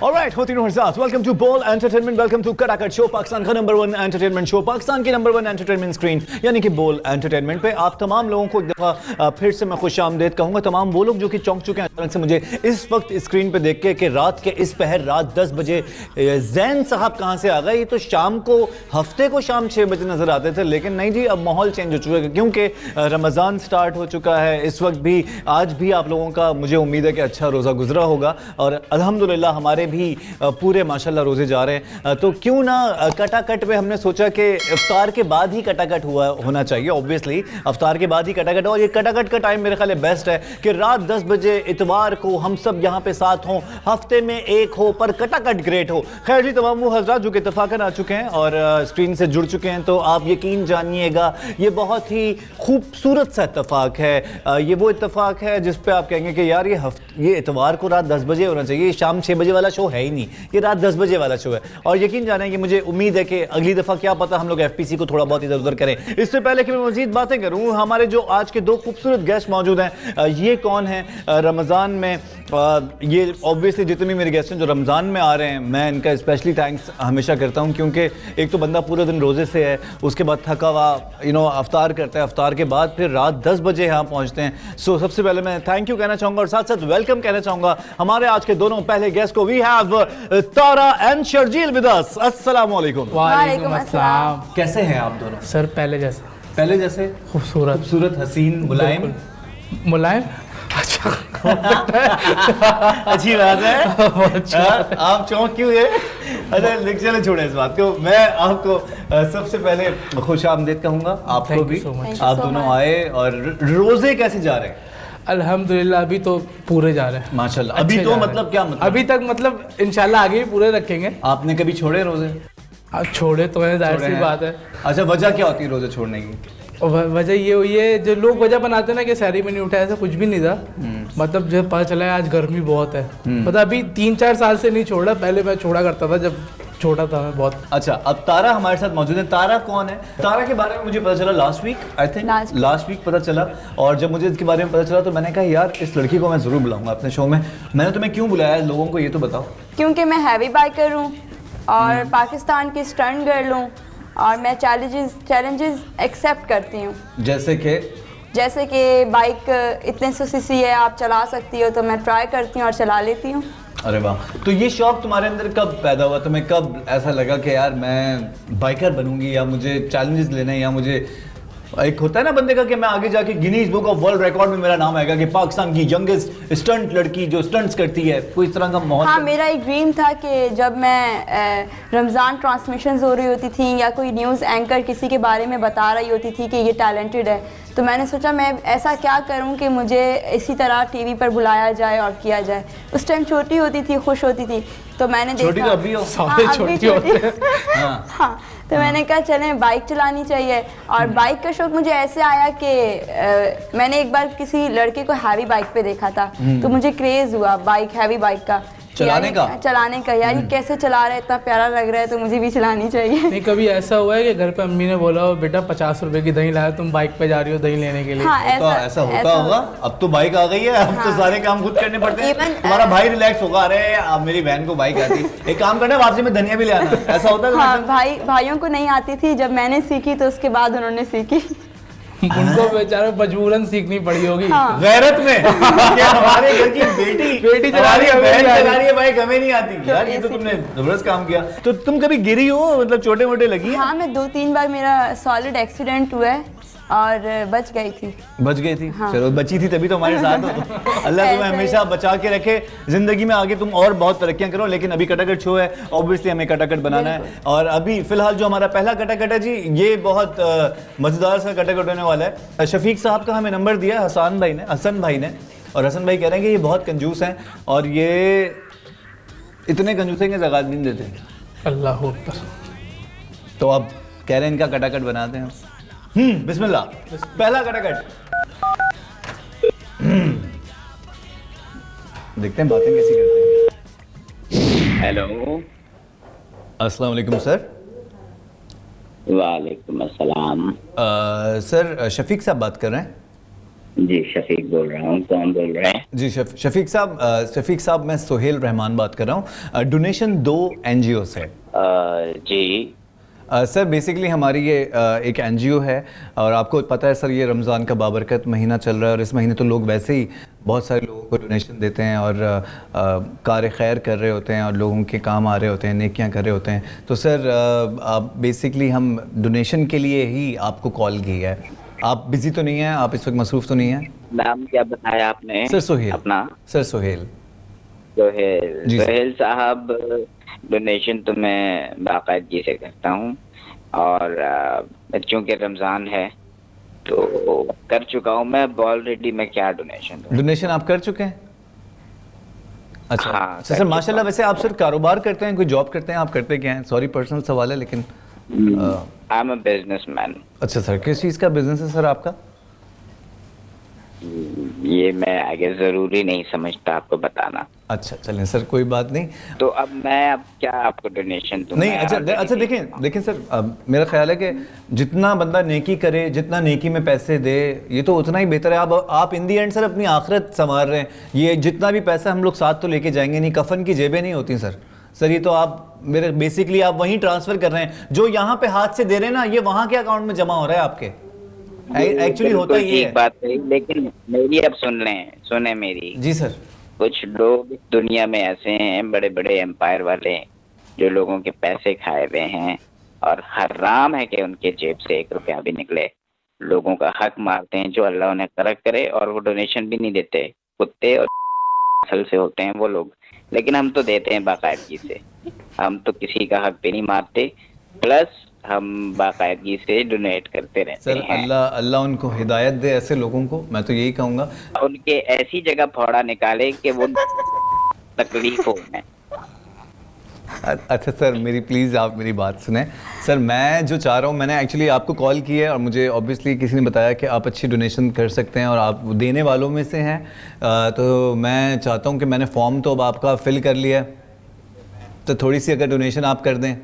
Alright, होती हर्षात, welcome to Bol entertainment, welcome to Katakat show, Pakistan का नंबर 1 एंटरटेनमेंट शो, पाकिस्तान की नंबर 1 एंटरटेनमेंट स्क्रीन यानी कि बोल एंटरटेनमेंट पे आप तमाम लोगों को एक दफ़ा फिर से मैं खुश आमदेद कहूँगा। तमाम वो लोग जो कि चौंक चुके हैं अचानक से मुझे इस वक्त स्क्रीन पे देख के कि रात के इस पहर रात 10 बजे जैन साहब कहाँ से आ गए। ये तो शाम को हफ्ते को शाम 6 बजे नजर आते थे, लेकिन नहीं जी, अब माहौल चेंज हो चुका है क्योंकि रमज़ान स्टार्ट हो चुका है। इस वक्त भी आज भी आप लोगों का मुझे उम्मीद है कि अच्छा रोज़ा गुजरा होगा और अल्हम्दुलिल्लाह हमारे भी पूरे माशाल्लाह रोज़े जा रहे हैं। तो क्यों ना कटाकट पे हमने सोचा कि इफ्तार के बाद ही कटाकट होना चाहिए। ऑब्वियसली इफ्तार के बाद ही कटाकट, और ये कटाकट का टाइम मेरे ख्याल बेस्ट है कि रात 10 बजे इतवार को हम सब यहाँ पे साथ हों, हफ्ते में एक हो पर कटाकट ग्रेट हो। खैर जी, तमाम वो हज़रात जो कि इत्तफाकन आ चुके हैं और स्क्रीन से जुड़ चुके हैं, तो आप यकीन जानिएगा ये बहुत ही खूबसूरत सा इत्तफाक है। ये वो इत्तफाक है जिस पे आप कहेंगे कि यार ये इतवार को रात 10 बजे होना चाहिए, शाम 6 बजे वाला शो है ही नहीं, ये रात 10 बजे वाला शो है। और यकीन जाने कि मुझे उम्मीद है कि अगली दफ़ा क्या पता हम लोग एफपीसी को थोड़ा बहुत इधर उधर करें। इससे पहले कि मैं मज़ीद बातें करूं, हमारे जो आज के दो खूबसूरत गेस्ट मौजूद हैं, ये कौन है रमज़ान में, ये ऑब्वियसली जितने भी मेरे गेस्ट हैं जो रमज़ान में आ रहे हैं, मैं इनका स्पेशली थैंक्स हमेशा करता हूं क्योंकि एक तो बंदा पूरे दिन रोज़े से है, उसके बाद थका हुआ अफ्तार करता है, अफ्तार के बाद फिर रात 10 बजे यहाँ पहुँचते हैं। सो सबसे पहले मैं थैंक यू कहना चाहूँगा और साथ साथ वेलकम कहना चाहूँगा हमारे आज के दोनों पहले गेस्ट को। We have Tara and Sharjeel with us. अस्सलाम वालेकुम। वालेकुम अस्सलाम। कैसे हैं आप दोनों? सर पहले जैसे खूबसूरत हसीन मुलायम। अच्छा अच्छी बात है। आप चौंक क्यों है? अच्छा चले छोड़े इस बात को। मैं आपको सबसे पहले खुश आमदीद कहूँगा, आपको भी। आप दोनों आए और रोजे कैसे जा रहे हैं? अल्हम्दुलिल्लाह अभी तो पूरे जा रहे हैं माशाल्लाह। अभी तो मतलब क्या मतलब? अभी तक मतलब इंशाल्लाह आगे भी पूरे रखेंगे। आपने कभी छोड़े रोजे? छोड़े तो है, जाहिर सी बात है। अच्छा, वजह क्या होती है रोजे छोड़ने की? वजह ये हुई है, जो लोग वजह बनाते हैं ना कि सहरी में नहीं उठा, ऐसा कुछ भी नहीं था। मतलब जब पता चला है आज गर्मी बहुत है, मतलब अभी 3-4 साल से नहीं छोड़ा, पहले मैं छोड़ा करता था जब छोटा था मैं बहुत। अच्छा, अब तारा हमारे साथ मौजूद है। तारा कौन है? तारा के बारे में मुझे पता चला last week, I think last week पता चला, और जब मुझे इसके बारे में पता चला तो मैंने कहा यार इस लड़की को मैं ज़रूर बुलाऊंगा अपने शो में। मैंने तुम्हें क्यों बुलाया है लोगों को ये तो बताओ। क्योंकि मैं हैवी बाइकर हूँ और पाकिस्तान की स्टंट गर्ल हूँ और मैं चैलेंजेस एक्सेप्ट करती हूँ। जैसे कि बाइक इतने सौ सीसी है, आप चला सकती हो, तो मैं ट्राई करती हूँ और चला लेती हूँ। अरे वाह। तो ये शौक तुम्हारे अंदर कब पैदा हुआ? तुम्हें कब ऐसा लगा कि यार मैं बाइकर बनूंगी या मुझे चैलेंजेस लेने हैं, या मुझे एक होता है ना बंदे का कि मैं आगे जाके Guinness book of world record में मेरा नाम आएगा कि पाकिस्तान की यंगेस्ट स्टंट लड़की जो स्टंट्स करती है, कोई इस तरह का माहौल? हाँ, मेरा एक ड्रीम था कि जब मैं रमज़ान ट्रांसमिशंस हो रही होती थी या कोई न्यूज़ एंकर किसी के बारे में बता रही होती थी कि ये टैलेंटेड है, तो मैंने सोचा मैं ऐसा क्या करूं कि मुझे इसी तरह टीवी पर बुलाया जाए और किया जाए। उस टाइम छोटी होती थी, खुश होती थी, तो मैंने देखा। छोटी तो अभी हो। हाँ, छोटी होते हैं। हाँ, तो मैंने कहा चलें बाइक चलानी चाहिए। और बाइक का शौक मुझे ऐसे आया कि मैंने एक बार किसी लड़के को हैवी बाइक पे देखा था, तो मुझे क्रेज़ हुआ हैवी बाइक का चलाने का। यार ये कैसे चला रहा है, इतना प्यारा लग रहा है, तो मुझे भी चलानी चाहिए। नहीं, कभी ऐसा हुआ है कि घर पे अम्मी ने बोला हो बेटा 50 रुपए की दही लाया, तुम बाइक पे जा रही हो दही लेने के लिए? हाँ, ऐसा होता होगा। अब तो बाइक आ गई है, अब तो सारे काम खुद करने पड़ते हैं। तुम्हारा भाई रिलैक्स होगा, अरे अब मेरी बहन को बाइक आती, एक काम करना वापसी में धनिया भी ले आना, ऐसा होता है? हाँ, भाइयों को नहीं आती थी, जब मैंने सीखी तो उसके बाद उन्होंने सीखी। उनको बेचारा मजबूरन सीखनी पड़ी होगी। हाँ। गैरत में क्या हमारे घर की बेटी चला रही है, बहन चला रही है, बाइक हमें नहीं आती। यार ये तो तुमने जबरदस्त काम किया। तो तुम कभी गिरी हो, मतलब छोटे मोटे लगी? हाँ, मैं 2-3 बार मेरा सॉलिड एक्सीडेंट हुआ है और बच गई थी। हाँ। चलो बची थी तभी तो हमारे साथ हो। अल्लाह तुम्हें हमेशा बचा के रखे, जिंदगी में आगे तुम और बहुत तरक्कियां करो। लेकिन अभी कटाकट शो है, ऑब्वियसली हमें कटाकट बनाना है, और अभी फिलहाल जो हमारा पहला कटाकट है जी, ये बहुत मजेदार सा कटाकट होने वाला है। शफीक साहब का हमें नंबर दिया हसन भाई ने, और हसन भाई कह रहे हैं कि ये बहुत कंजूस हैं और ये इतने कंजूस हैं कि ज़कात नहीं देते। अल्लाह अकबर। तो अब कह रहे हैं इनका कटाकट बनाते हैं। बिस्मिल्लाह, पहला कटाकट। देखते हैं बातें कैसी करते हैं। हेलो, अस्सलाम वालेकुम सर। वालेकुम अस्सलाम। सर शफीक साहब बात कर रहे हैं? जी शफीक बोल रहा हूँ। कौन बोल रहे हैं? जी शफीक साहब मैं सोहेल रहमान बात कर रहा हूँ, डोनेशन 2 एनजीओ से। जी सर बेसिकली हमारी ये एक एनजीओ है और आपको पता है सर ये रमज़ान का बाबरकत महीना चल रहा है और इस महीने तो लोग वैसे ही बहुत सारे लोगों को डोनेशन देते हैं और कार खैर कर रहे होते हैं और लोगों के काम आ रहे होते हैं, नेकियां कर रहे होते हैं। तो सर बेसिकली हम डोनेशन के लिए ही आपको कॉल की है। आप बिज़ी तो नहीं हैं? आप इस वक्त मसरूफ़ तो नहीं हैं? नाम क्या बताया आपने? सर सोहेल। अपना? सर सोहेल। सोहेल साहब, डोनेशन तो मैं बाकायदगी से करता हूँ और चूँकि रमज़ान है तो कर चुका हूँ मैं ऑलरेडी। मैं क्या डोनेशन आप कर चुके हैं? अच्छा हाँ, सर माशाल्लाह। वैसे आप सर कारोबार करते हैं, कोई जॉब करते हैं? आप करते क्या हैं? सॉरी पर्सनल सवाल है लेकिन आई एम अ बिजनेसमैन। अच्छा सर, किस चीज़ का बिजनेस है सर आपका? ये मैं आगे जरूरी नहीं समझता आपको बताना। अच्छा चलें सर, कोई बात नहीं। तो अब मैं क्या आपको डोनेशन दूं? नहीं अच्छा देखें सर, मेरा ख्याल है कि जितना बंदा नेकी करे, जितना नेकी में पैसे दे, ये तो उतना ही बेहतर है। आप इन दी एंड सर अपनी आखिरत संवार रहे हैं। ये जितना भी पैसा हम लोग साथ तो लेके जाएंगे नहीं, कफन की जेबें नहीं होती सर ये तो आप मेरे बेसिकली आप वहीं ट्रांसफर कर रहे हैं। जो यहाँ पे हाथ से दे रहे हैं ना, ये वहाँ के अकाउंट में जमा हो रहा है आपके। एक्चुअली होता ये है। बात है, लेकिन मेरी अब सुने मेरी। जी सर। कुछ लोग दुनिया में ऐसे हैं, बड़े बड़े एम्पायर वाले, जो लोगों के पैसे खाए हुए हैं और हराम है कि उनके जेब से 1 रुपया भी निकले। लोगों का हक मारते हैं, जो अल्लाह उन्हें तरक करे, और वो डोनेशन भी नहीं देते। कुत्ते और असल से होते हैं वो लोग, लेकिन हम तो देते हैं बाकायदगी से। हम तो किसी का हक भी नहीं मारते, प्लस हम बाकायदगी से डोनेट करते रहते सर हैं। अल्लाह उनको हिदायत दे ऐसे लोगों को, मैं तो यही कहूँगा। उनके ऐसी जगह फोड़ा निकाले कि वो तकलीफ हो उन्हें। अच्छा सर प्लीज़ आप मेरी बात सुने सर। मैं जो चाह रहा हूँ, मैंने एक्चुअली आपको कॉल की है और मुझे ऑब्वियसली किसी ने बताया कि आप अच्छी डोनेशन कर सकते हैं और आप देने वालों में से हैं। तो मैं चाहता हूँ कि मैंने फॉर्म तो अब आपका फिल कर लिया है, तो थोड़ी सी अगर डोनेशन आप कर दें।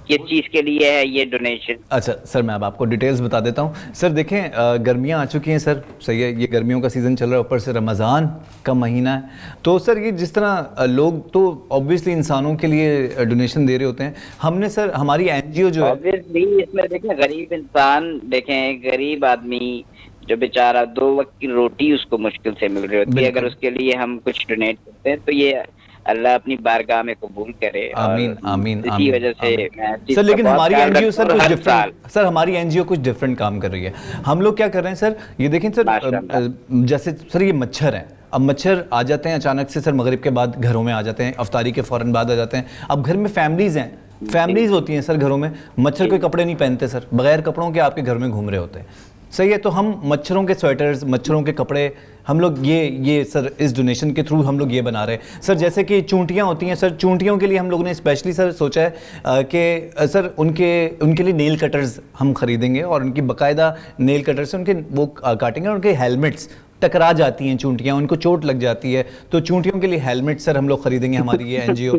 किस चीज़ के लिए है ये डोनेशन? अच्छा सर मैं अब आपको डिटेल्स बता देता हूँ। सर देखें गर्मियाँ आ चुकी हैं सर, सही है, ये गर्मियों का सीज़न चल रहा है, ऊपर से रमज़ान का महीना है। तो सर ये जिस तरह लोग तो ऑब्वियसली इंसानों के लिए डोनेशन दे रहे होते हैं, हमने सर हमारी एनजीओ जो है ऑब्वियसली इसमें देखें गरीब इंसान, देखें गरीब आदमी जो बेचारा 2 वक्त की रोटी उसको मुश्किल से मिल रही होती है, अगर उसके लिए हम कुछ डोनेट करते हैं तो ये अल्लाह अपनी बारगाह में कबूल करे। आमीन आमीन। इसी वजह से सर लेकिन हमारी एनजीओ सर कुछ डिफरेंट, सर हमारी एनजीओ कुछ डिफरेंट काम कर रही है। हम लोग क्या कर रहे हैं सर, ये देखें सर, जैसे सर ये मच्छर हैं, अब मच्छर आ जाते हैं अचानक से सर, मगरिब के बाद घरों में आ जाते हैं, अफ्तारी के फ़ौरन बाद आ जाते हैं। अब घर में फैमिलीज़ होती हैं सर घरों में, मच्छर कोई कपड़े नहीं पहनते सर, बगैर कपड़ों के आपके घर में घूम रहे होते हैं, सही है। तो हम मच्छरों के स्वेटर्स, मच्छरों के कपड़े हम लोग ये सर इस डोनेशन के थ्रू हम लोग ये बना रहे हैं सर। जैसे कि चूंटियाँ होती हैं सर, चूंटियों के लिए हम लोगों ने स्पेशली सर सोचा है कि सर उनके लिए नेल कटर्स हम खरीदेंगे और उनकी बाकायदा नेल कटर से उनके वो काटेंगे और उनके हेलमेट्स, टकरा जाती हैं चूंटियाँ, उनको चोट लग जाती है, तो चूंटियों के लिए हेलमेट सर हम लोग खरीदेंगे, हमारी ये एनजीओ।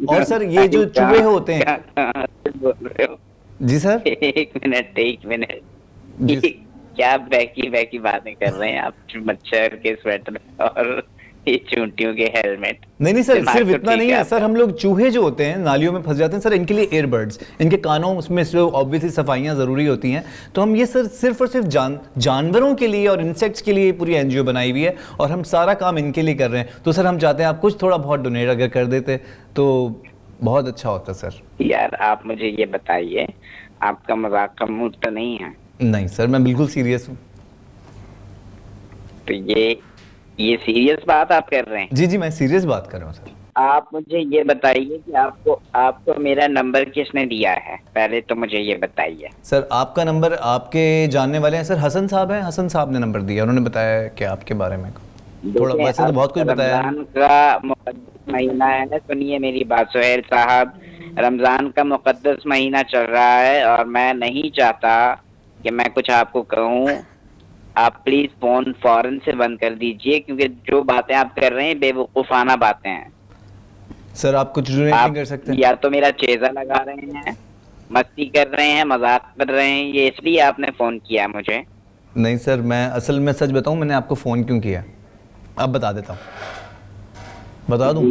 और सर ये जो चूहे होते हैं। जी सर एक मिनट क्या बैकी बातें कर रहे हैं आप? मच्छर के स्वेटर और ये चूंटियों के हेलमेट। नहीं सर, सिर्फ इतना नहीं है सर, हम लोग चूहे जो होते हैं नालियों में फंस जाते हैं सर, इनके लिए एयरबड्स, इनके कानों उसमें से ऑब्वियसली सफाइयाँ ज़रूरी होती हैं, तो हम ये सर सिर्फ और सिर्फ जानवरों के लिए और इंसेक्ट्स के लिए पूरी एनजीओ बनाई हुई है और हम सारा काम इनके लिए कर रहे हैं। तो सर हम चाहते हैं आप कुछ थोड़ा बहुत डोनेट अगर कर देते तो बहुत अच्छा होता सर। यार आप मुझे ये बताइए, आपका मजाक का मूड तो नहीं है? नहीं सर मैं बिल्कुल सीरियस हूँ। तो ये सीरियस बात आप कर रहे हैं? जी मैं सीरियस बात कर रहा हूँ सर। आप मुझे ये बताइए कि आपको मेरा नंबर किसने दिया है? पहले तो मुझे ये बताइए। सर आपका नंबर आपके जानने वाले हैं सर, हसन साहब हैं, हसन साहब ने नंबर दिया, उन्होंने बताया कि आपके बारे में थोड़ा, वैसे तो बहुत कुछ बताया। रमजान का मुकद्दस महीना है, सुनिए मेरी बात सोहेल साहब, रमजान का मुकद्दस महीना चल रहा है और मैं नहीं चाहता कि मैं कुछ आपको कहूँ। आप प्लीज फोन फौरन से बंद कर दीजिए, क्योंकि जो बातें आप कर रहे हैं बेवकूफाना बातें हैं। सर आप कुछ डोनेट नहीं कर सकते? या तो मेरा चेजा लगा रहे हैं, मस्ती कर रहे हैं, मजाक कर रहे हैं, ये इसलिए आपने फोन किया मुझे? नहीं सर, मैं असल में सच बताऊं, मैंने आपको फ़ोन क्यों किया अब बता देता हूँ, बता दूँ?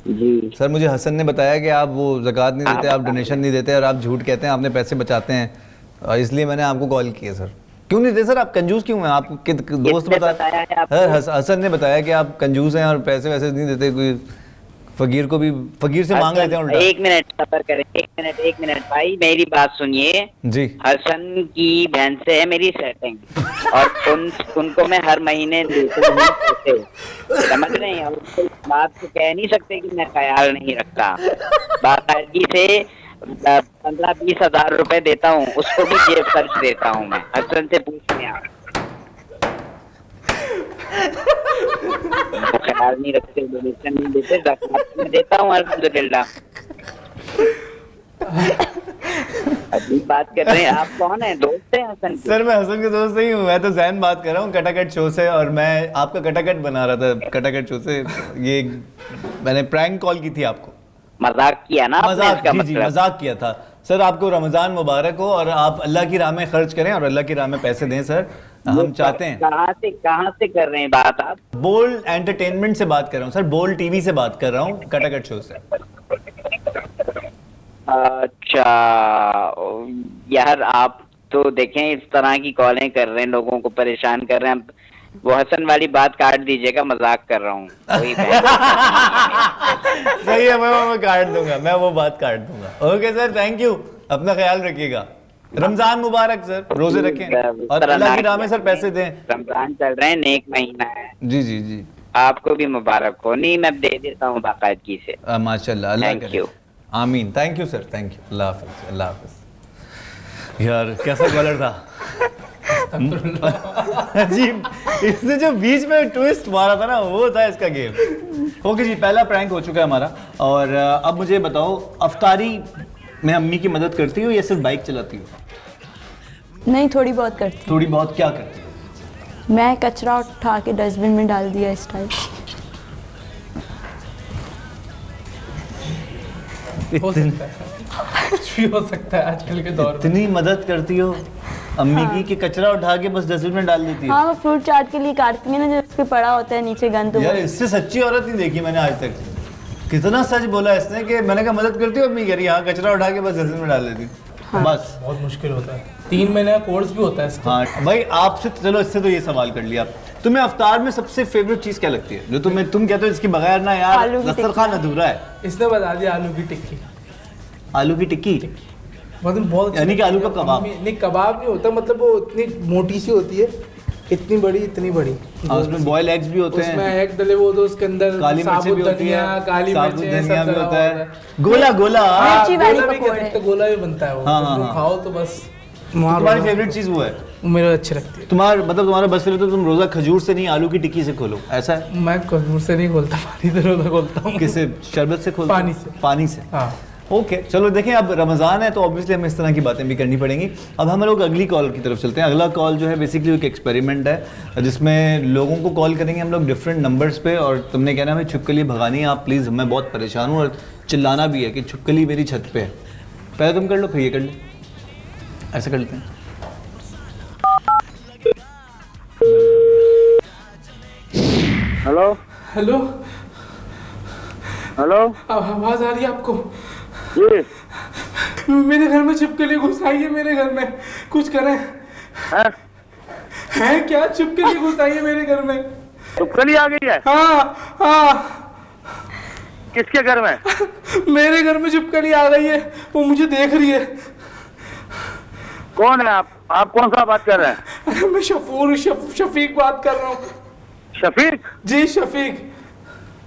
जी सर मुझे हसन ने बताया कि आप वो ज़कात नहीं देते, आप डोनेशन नहीं देते और आप झूठ कहते हैं आपने पैसे बचाते हैं, इसलिए मैंने आपको कॉल किया सर। क्यों नहीं देते सर? आप कंजूस क्यों हैं? आपके दोस्त बताया है आपको? सर हसन ने बताया कि आप कंजूस हैं और पैसे वैसे नहीं देते, कोई फकीर को भी फकीर से मांग लेते हैं उल्टा। एक मिनट सबर करें, एक मिनट भाई, मेरी बात सुनिए जी। हसन की बहन से है मेरी सेटिंग और उनको मैं हर महीने देता हूं पैसे, समझ रहे हैं? और उनको इस बात को कह नहीं सकते कि मैं ख्याल नहीं रखता। बाकायदगी से 15-20 हजार रुपए देता हूँ, उसको भी जेब खर्च देता हूँ मैं। हसन से पूछते आप, वो ख्याल नहीं रखते, डोनेशन नहीं देते, ज़कात में देता हूँ अल्हम्दुलिल्लाह। अभी बात कर रहे हैं, आप कौन है? दोस्त हैं हसन के? सर मैं हसन के दोस्त नहीं हूँ, मैं तो जैन बात कर रहा हूँ कटाकट शो से, और मैं आपका कटाकट बना रहा था कटाकट शो से। ये मैंने प्रैंक कॉल की थी आपको। मजाक किया ना आपने, मजाक, इसका जी जी मतलब? मजाक किया था सर। आपको रमजान मुबारक हो और आप अल्लाह की राह में खर्च करें और अल्लाह की राह में पैसे दें सर, हम चाहते हैं। कहाँ से कर रहे हैं बात आप? बोल्ड एंटरटेनमेंट से बात कर रहा हूँ सर, बोल्ड टीवी से बात कर रहा हूँ, कटाकट शो से। अच्छा यार, आप तो देखें इस तरह की कॉलें कर रहे हैं, लोगों को परेशान कर रहे हैं। वो हसन वाली बात काट दीजिएगा, मजाक कर रहा हूँ। सही है, मैं काट दूंगा, मैं वो बात काट दूंगा। ओके सर, थैंक यू, अपना ख्याल रखिएगा। रमजान मुबारक सर, रोजे रखें और अल्लाह की राह में सर पैसे दें। रमजान चल रहे हैं, नेक महीना है। जी जी जी, आपको भी मुबारक हो। नहीं, मैं दे देता हूँ बाकायदगी से। माशाल्लाह, अल्लाह थैंक करे। यू। आमीन, thank you sir, thank you. अल्लाह हाफिज़, अल्लाह हाफिज़। यार कैसा कॉलर था अजीब, इसने जो बीच में ट्विस्ट मारा था ना, वो था इसका गेम। ओके जी, पहला प्रैंक हो चुका है हमारा। और अब मुझे बताओ, अफ्तारी में अम्मी की मदद करती हो या सिर्फ बाइक चलाती हो? नहीं, थोड़ी बहुत करती थोड़ी बहुत क्या करती हो? हूँ। मैं कचरा उठा के डस्टबिन में डाल दिया इस टाइप। हो सकता है, कुछ भी हो सकता है आजकल के दौर में। इतनी मदद करती हो अम्मी की कि कचरा उठा के बस डस्टबिन में डाल देती है? हाँ, वो फ्रूट चाट के लिए काटती है ना, जो उसके पड़ा होता है नीचे गंद। यार इससे सच्ची औरत नहीं देखी मैंने आज तक। कितना सच बोला इसने कि मैंने कहा मदद करती हो अम्मी, कह रही हाँ, कचरा उठा के बस डस्टबिन में डाल देती। हाँ। बस बहुत मुश्किल होता है, 3 महीने का कोर्स भी होता है इसका। हाँ भाई, आपसे चलो इससे तो ये सवाल कर लिया। तुम्हें अफ्तार में सबसे फेवरेट चीज क्या लगती है, जो तुम कहते हो इसके बगैर ना यार आलू की दस्तरखान अधूरा है? इसने बता दिया, आलू की टिक्की। आलू की टिक्की मतलब बहुत यानी कि आलू का कबाब? नहीं, कबाब नहीं होता, मतलब वो इतनी मोटी सी होती है, इतनी बड़ी इतनी बड़ी। हाँ, उसमें बॉयल एग्स भी होते हैं, उसमें एग डले वो, तो उसके अंदर काली मिर्ची भी साबुत होती है, धनिया, काली साबुत मिर्ची धनिया भी होता है, गोला गोला। हाँ, मिर्ची वाली गोला भी कह पकौड़े। सकते, गोला भी बनता है वो। हाँ, तो हाँ, वो हाँ। खाओ तो बस तुम्हारी फेवरेट चीज वो है? मेरे अच्छी लगती है। तुम्हारा बस फिर तो तुम रोजा खजूर से नहीं आलू की टिक्की से खोलो, ऐसा है? मैं खजूर से नहीं खोलता, पानी से रोजा खोलता हूँ। किससे? शरबत से खोलते हो? पानी से। पानी से, हाँ। ओके चलो देखें, अब रमज़ान है तो ऑब्वियसली हमें इस तरह की बातें भी करनी पड़ेंगी। अब हम लोग अगली कॉल की तरफ चलते हैं। अगला कॉल जो है बेसिकली एक एक्सपेरिमेंट है जिसमें लोगों को कॉल करेंगे हम लोग डिफरेंट नंबर्स पे, और तुमने कहना हमें छुपकली भगानी है आप प्लीज़, मैं बहुत परेशान हूँ, और चिल्लाना भी है कि छुपकली मेरी छत पे है। पहले तुम कर लो फिर ये कर ले, ऐसा कर लेते हैं। हेलो हेलो, हेलो, आवाज आ रही है आपको? जी मेरे घर में छिपकली घुस आई है, मेरे घर में कुछ करें? है? है क्या? छिपकली घुस आई है मेरे घर में। छिपकली आ गई है? हाँ हाँ, किसके घर में? मेरे घर में छिपकली आ गई है, वो मुझे देख रही है। कौन है आप कौन सा बात कर रहे हैं? अरे मैं शफीक बात कर रहा हूँ। शफीक जी शफीक।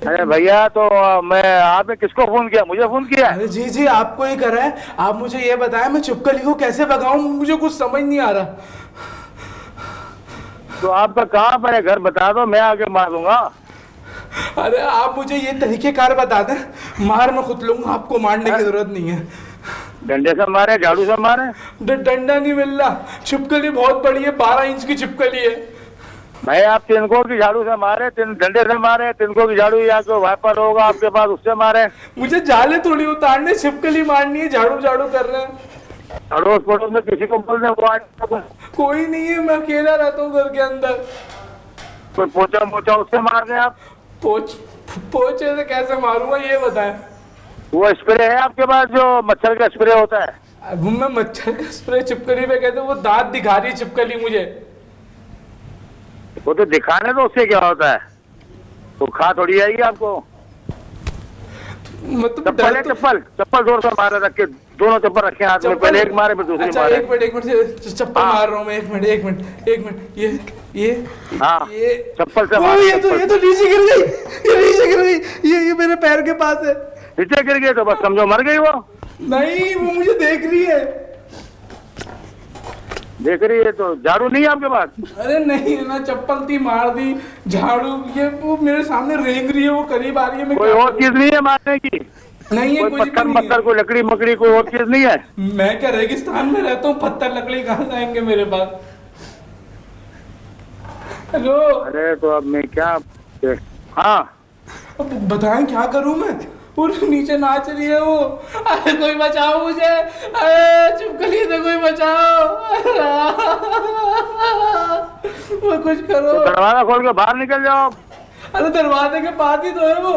अरे भैया, तो मैं आपने किसको फोन किया? मुझे फोन किया है? अरे जी जी, आपको ही करा है। आप मुझे ये बताएं मैं छिपकली को कैसे भगाऊं, मुझे कुछ समझ नहीं आ रहा। तो आपका कहाँ पर है घर, बता दो, मैं आके मार दूंगा। अरे आप मुझे ये तरीकेकार बता दें, मार मैं खुद लूंगा, आपको मारने की जरूरत नहीं है। डंडे से मारे, झाड़ू से मारे? डंडा नहीं मिल रहा, छिपकली बहुत बड़ी है, 12 इंच की छिपकली है। भाई आप तिनको की झाड़ू से मारे, डंडे से मारे, तिनको की झाड़ू या कोई वाइपर होगा आपके पास, उससे मारे? मुझे जाले थोड़ी उतारने, छिपकली मारनी है, झाड़ू झाड़ू कर रहे हैं। अड़ोस पड़ोस में किसी को बोल दे वो आए, कोई नहीं है, मैं अकेला रहता हूँ घर के अंदर। कोई पोचा मोचा उससे मार दे आप। पोचे से कैसे मारूंगा ये बताएं। वो स्प्रे है आपके पास जो मच्छर का स्प्रे होता है? अब मैं मच्छर का स्प्रे छिपकली पे कहते, वो दांत दिखा रही है छिपकली मुझे। वो तो दिखाने तो उससे क्या होता है, वो खा थोड़ी आएगी आपको। मतलब चप्पल है, चप्पल चप्पल जोर से मारे, रख के दोनों चप्पल रखे हाथ में, पहले एक मारे फिर दूसरी अच्छा, मारे। एक मिनट चप्पल मार रहा हूँ मैं, एक मिनट ये हाँ, ये चप्पल से वो मार। ये तो नीचे गिर गई, ये नीचे गिर गई, ये मेरे पैर के पास है। नीचे गिर गए तो बस समझो मर गई वो। नहीं, वो मुझे देख रही है। देख रही है तो झाड़ू नहीं है आपके पास? अरे नहीं ना, चप्पल थी, मार दी, झाड़ू, ये वो मेरे सामने रेंग रही है, वो करीब आ रही है। मैं कोई और चीज नहीं है मारने की? नहीं है, कोई कुछ भी पत्थर नहीं मत्थर, है। कोई लकड़ी मकड़ी, कोई और चीज नहीं है? मैं क्या रेगिस्तान में रहता हूँ, पत्थर लकड़ी कहाँ से आएंगे मेरे पास। हेलो, अरे तो अब मैं क्या, हाँ अब बताएं क्या करूं मैं। वो नीचे नाच रही है वो। अरे कोई बचाओ मुझे, अरे छिपकली से कोई बचाओ। वो कुछ करो। तो दरवाजा खोल के बाहर निकल जाओ। अरे दरवाजे के पास ही तो है वो।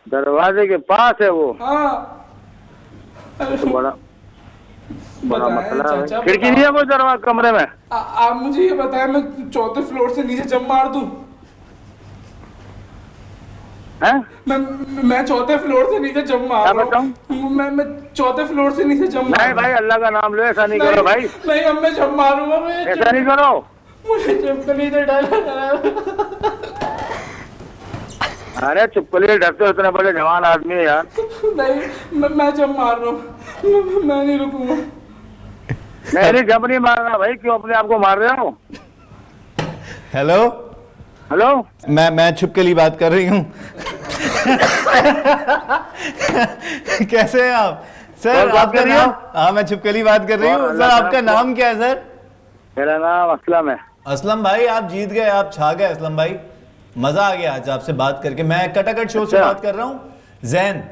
दरवाजे के पास है वो? हाँ। तो बड़ा बताएं मसला है। चाचा, खिड़की नहीं है कोई दरवाजा कमरे में? आप मुझे ये बताएं, मैं 4थे फ्लोर से नीचे जंप मार दूं? हैं? मैं 4थे फ्लोर से नीचे जंप मार रहा हूं। मैं 4थे फ्लोर से नीचे जंप मार। नहीं भाई, अल्लाह का नाम लो, ऐसा नहीं करो भाई। नहीं, अब मैं जंप मारूंगा। ऐसा नहीं करो। मुझे छिपकली से डर लग रहा है। अरे छिपकली से डरते हो? इतने बड़े जवान आदमी है यार। नहीं, मैं जंप मार रहा हूँ, मैं नहीं रुकूंगा। नहीं जंप नहीं मारना भाई, क्यों अपने आप को मार रहे हो? हेलो हेलो, मैं छिपकली बात कर रही हूँ। कैसे हैं आप सर? कौन बात आपका कर रही नाम? हो? हाँ, मैं छिपकली बात कर रही हूँ कौन? सर। आपका नाम क्या है सर? मेरा नाम असलम है। असलम भाई, आप जीत गए, आप छा गए असलम भाई। मजा आ गया आज आपसे बात करके। मैं कटाकट शो से अच्छा। बात कर रहा हूँ, जैन।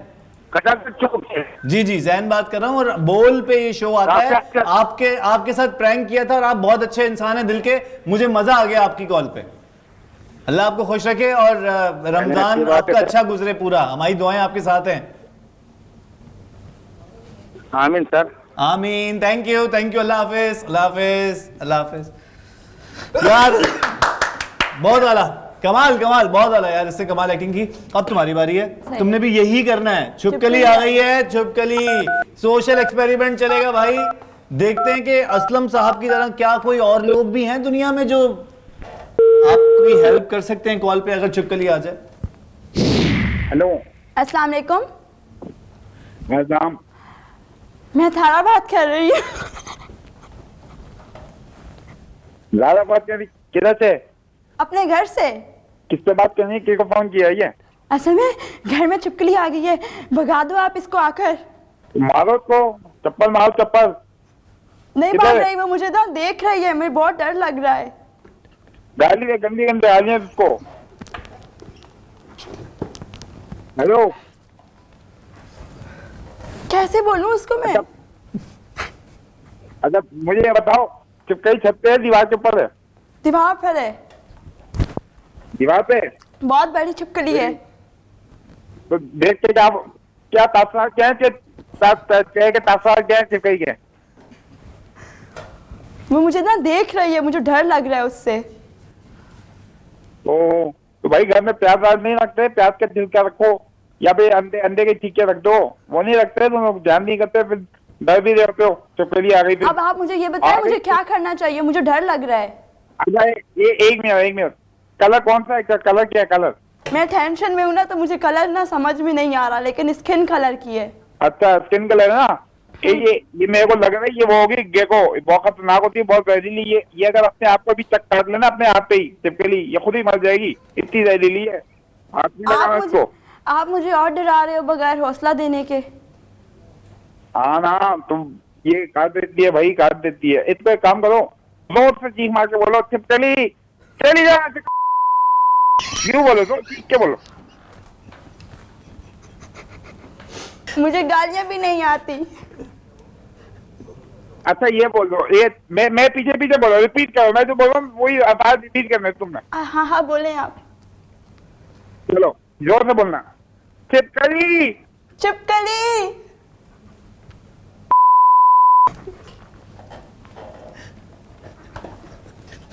कटाकट चौक से? जी जी, जैन बात कर रहा हूँ, और बोल पे ये शो आता है। अच्छा। आपके साथ प्रैंक किया था, और आप बहुत अच्छे इंसान हैं दिल के। मुझे मजा आ गया आपकी कॉल पे। अल्लाह आपको खुश रखे, और रमजान अच्छी बात आपका है। अच्छा गुजरे पूरा। हमारी दुआएं आपके साथ हैं। आमीन सर। आमीन। थैंक यू अल्लाह हाफिज, अल्लाह हाफिज, अल्लाह हाफिज। यार बहुत आला, कमाल बहुत आला यार, इससे कमाल एक्टिंग की। अब तुम्हारी बारी है, तुमने भी यही करना है। छिपकली आ गई है, छिपकली सोशल एक्सपेरिमेंट चलेगा भाई। देखते हैं कि असलम साहब की तरह क्या कोई और लोग भी हैं दुनिया में जो आपकी हेल्प कर सकते हैं कॉल पे, अगर छिपकली आ जाए। हेलो, अस्सलाम वालेकुम। नाम? मैं थारा बात कर रही हूँ। लाला बात करनी किधर से? अपने घर से। किससे बात करनी? किसको फोन किया ये? असल में घर में छिपकली आ गई है, भगा दो आप इसको आकर। मारो उसको, चप्पल मारो, चप्पल। नहीं किधर भाग है? रही, वो मुझे तो देख रही है, मुझे बहुत डर लग रहा है। गाली है, गंदी गंदी गाली है उसको। हेलो, कैसे बोलूं उसको मैं? अच्छा मुझे ये बताओ, छिपकली छत पे है दीवार के ऊपर है? दीवार पर है, दीवार पे? बहुत बड़ी छिपकली है। तो देख के क्या तासर क्या है तासर क्या है छिपकली के? वो मुझे ना देख रही है, मुझे डर लग रहा है उससे। तो भाई घर में प्याज व्याज नहीं रखते? प्याज के छिलका रखो, या फिर अंडे के ठीके रख दो। वो नहीं रखते तो ध्यान नहीं करते, फिर डर भी रहते हो। छिपकली आ गई फिर। अब आप मुझे ये बताएं, मुझे क्या करना चाहिए? मुझे डर लग रहा है। अच्छा ये एक मिनट, कलर कौन सा है? कलर क्या है? कलर मैं टेंशन में हूँ ना, तो मुझे कलर ना समझ में नहीं आ रहा, लेकिन स्किन कलर की है। अच्छा स्किन कलर है ना? ये मेरे को लग रहा है ये वो होगी गेको, बहुत खतरनाक होती है, बहुत जहरीली। ये अगर अपने आप को भी चेक कर लेना अपने आप पे ही, छिपकली ये खुद ही मर जाएगी, इतनी जहरीली है। हाथ नहीं लगाना इसको। आप मुझे और डरा रहे हो बगैर हौसला देने के। हाँ ना, तुम ये काट देती है भाई, काट देती है। इस पे काम करो, जोर से चीख मार के बोलो, छिपकली चली जा। क्यों बोलो तो क्या बोलो? मुझे गालियां भी नहीं आती। अच्छा ये बोल दो, ये मैं पीछे पीछे बोल रहा हूँ, रिपीट करो, मैं जो बोल रहा हूँ वही बात रिपीट करना है तुमने। हाँ हाँ बोले आप। चलो जोर से बोलना। छिपकली। छिपकली।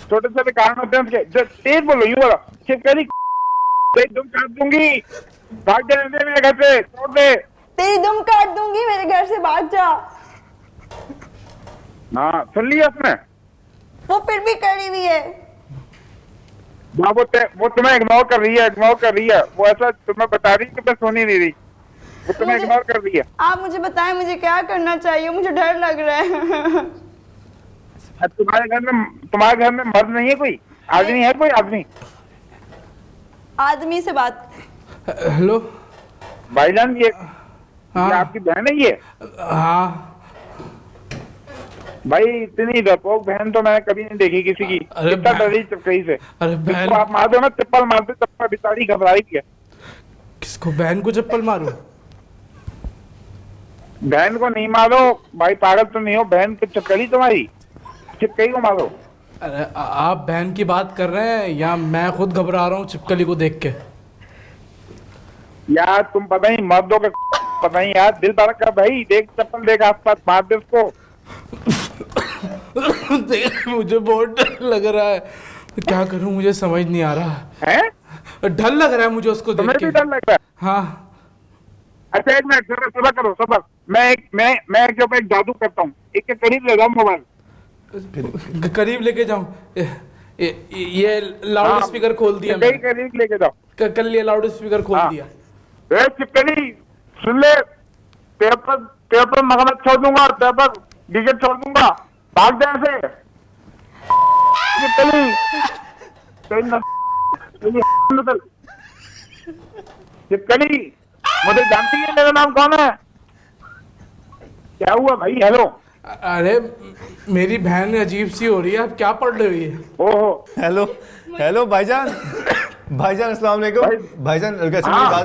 छोटे छोटे कारण होते हैं उसके, जब तेज बोलो, यूं बोलो, छिपकली तुम काट दूंगी, भाग जाने दे मेरे घर से, छोड़ दे। तेरी दुम काट दूंगी, मेरे घर से भाग जा। हाँ सुन लिया उसने। वो फिर भी कड़ी हुई है। वो तुम्हें इग्नोर कर रही है, इग्नोर कर रही है, वो ऐसा तुम्हें बता रही है कि मैं सुन ही नहीं रही, वो तुम्हें इग्नोर कर रही है। आप मुझे बताएं मुझे क्या करना चाहिए, मुझे डर लग रहा है। तुम्हारे घर में मर्द नहीं है कोई, आदमी है कोई, आदमी? आदमी से बात। हेलो भाईजान, ये हाँ। आपकी बहन है ये? हाँ भाई इतनी डरपोक बहन तो मैंने कभी नहीं देखी किसी की। अरे कितना डरी चिपकली से। अरे बहन, इसको आप मार दो ना, चप्पल मारते चप्पल, बेचारी घबराई है। किसको? बहन को चप्पल मारूं? बहन को नहीं मारो भाई, पागल तो नहीं हो, बहन को चिपकली तुम्हारी, चिपकली को मारो। अरे आप बहन की बात कर रहे हैं या मैं खुद घबरा रहा हूँ छिपकली को देख के? यार तुम पता नहीं मर्दों के पता नहीं यार, दिल धड़क कर भाई, देख चप्पल देख आसपास, मार दे उसको। देख मुझे बहुत डर लग रहा है, क्या करूं मुझे समझ नहीं आ रहा है। डर लग रहा है मुझे उसको देख तुम्हें के। भी डर लग रहा है? हाँ। अच्छा एक मिनट, सबर करो सबर, मैं एक जो एक जादू करता हूँ, एक के करीब ले जाओ मोबाइल, करीब लेके जाऊं? ये लाउड स्पीकर खोल दिया कहीं करीब लेके जाओ। कल ये लाउड स्पीकर खोल हाँ। दिया। चिपकली सुन ले, पेपर मगरमच्छ छोड़ दूंगा, पेपर डिजिट छोड़ दूंगा, भाग जाए से। चिपकली चिपकली, मुझे जानती है मेरा नाम कौन है? क्या हुआ भाई? हेलो। अरे मेरी बहन अजीब सी हो रही है, आप क्या पढ़ रही है? ओहो हेलो हेलो भाईजान। भाईजान अस्सलाम वालेकुम। भाईजान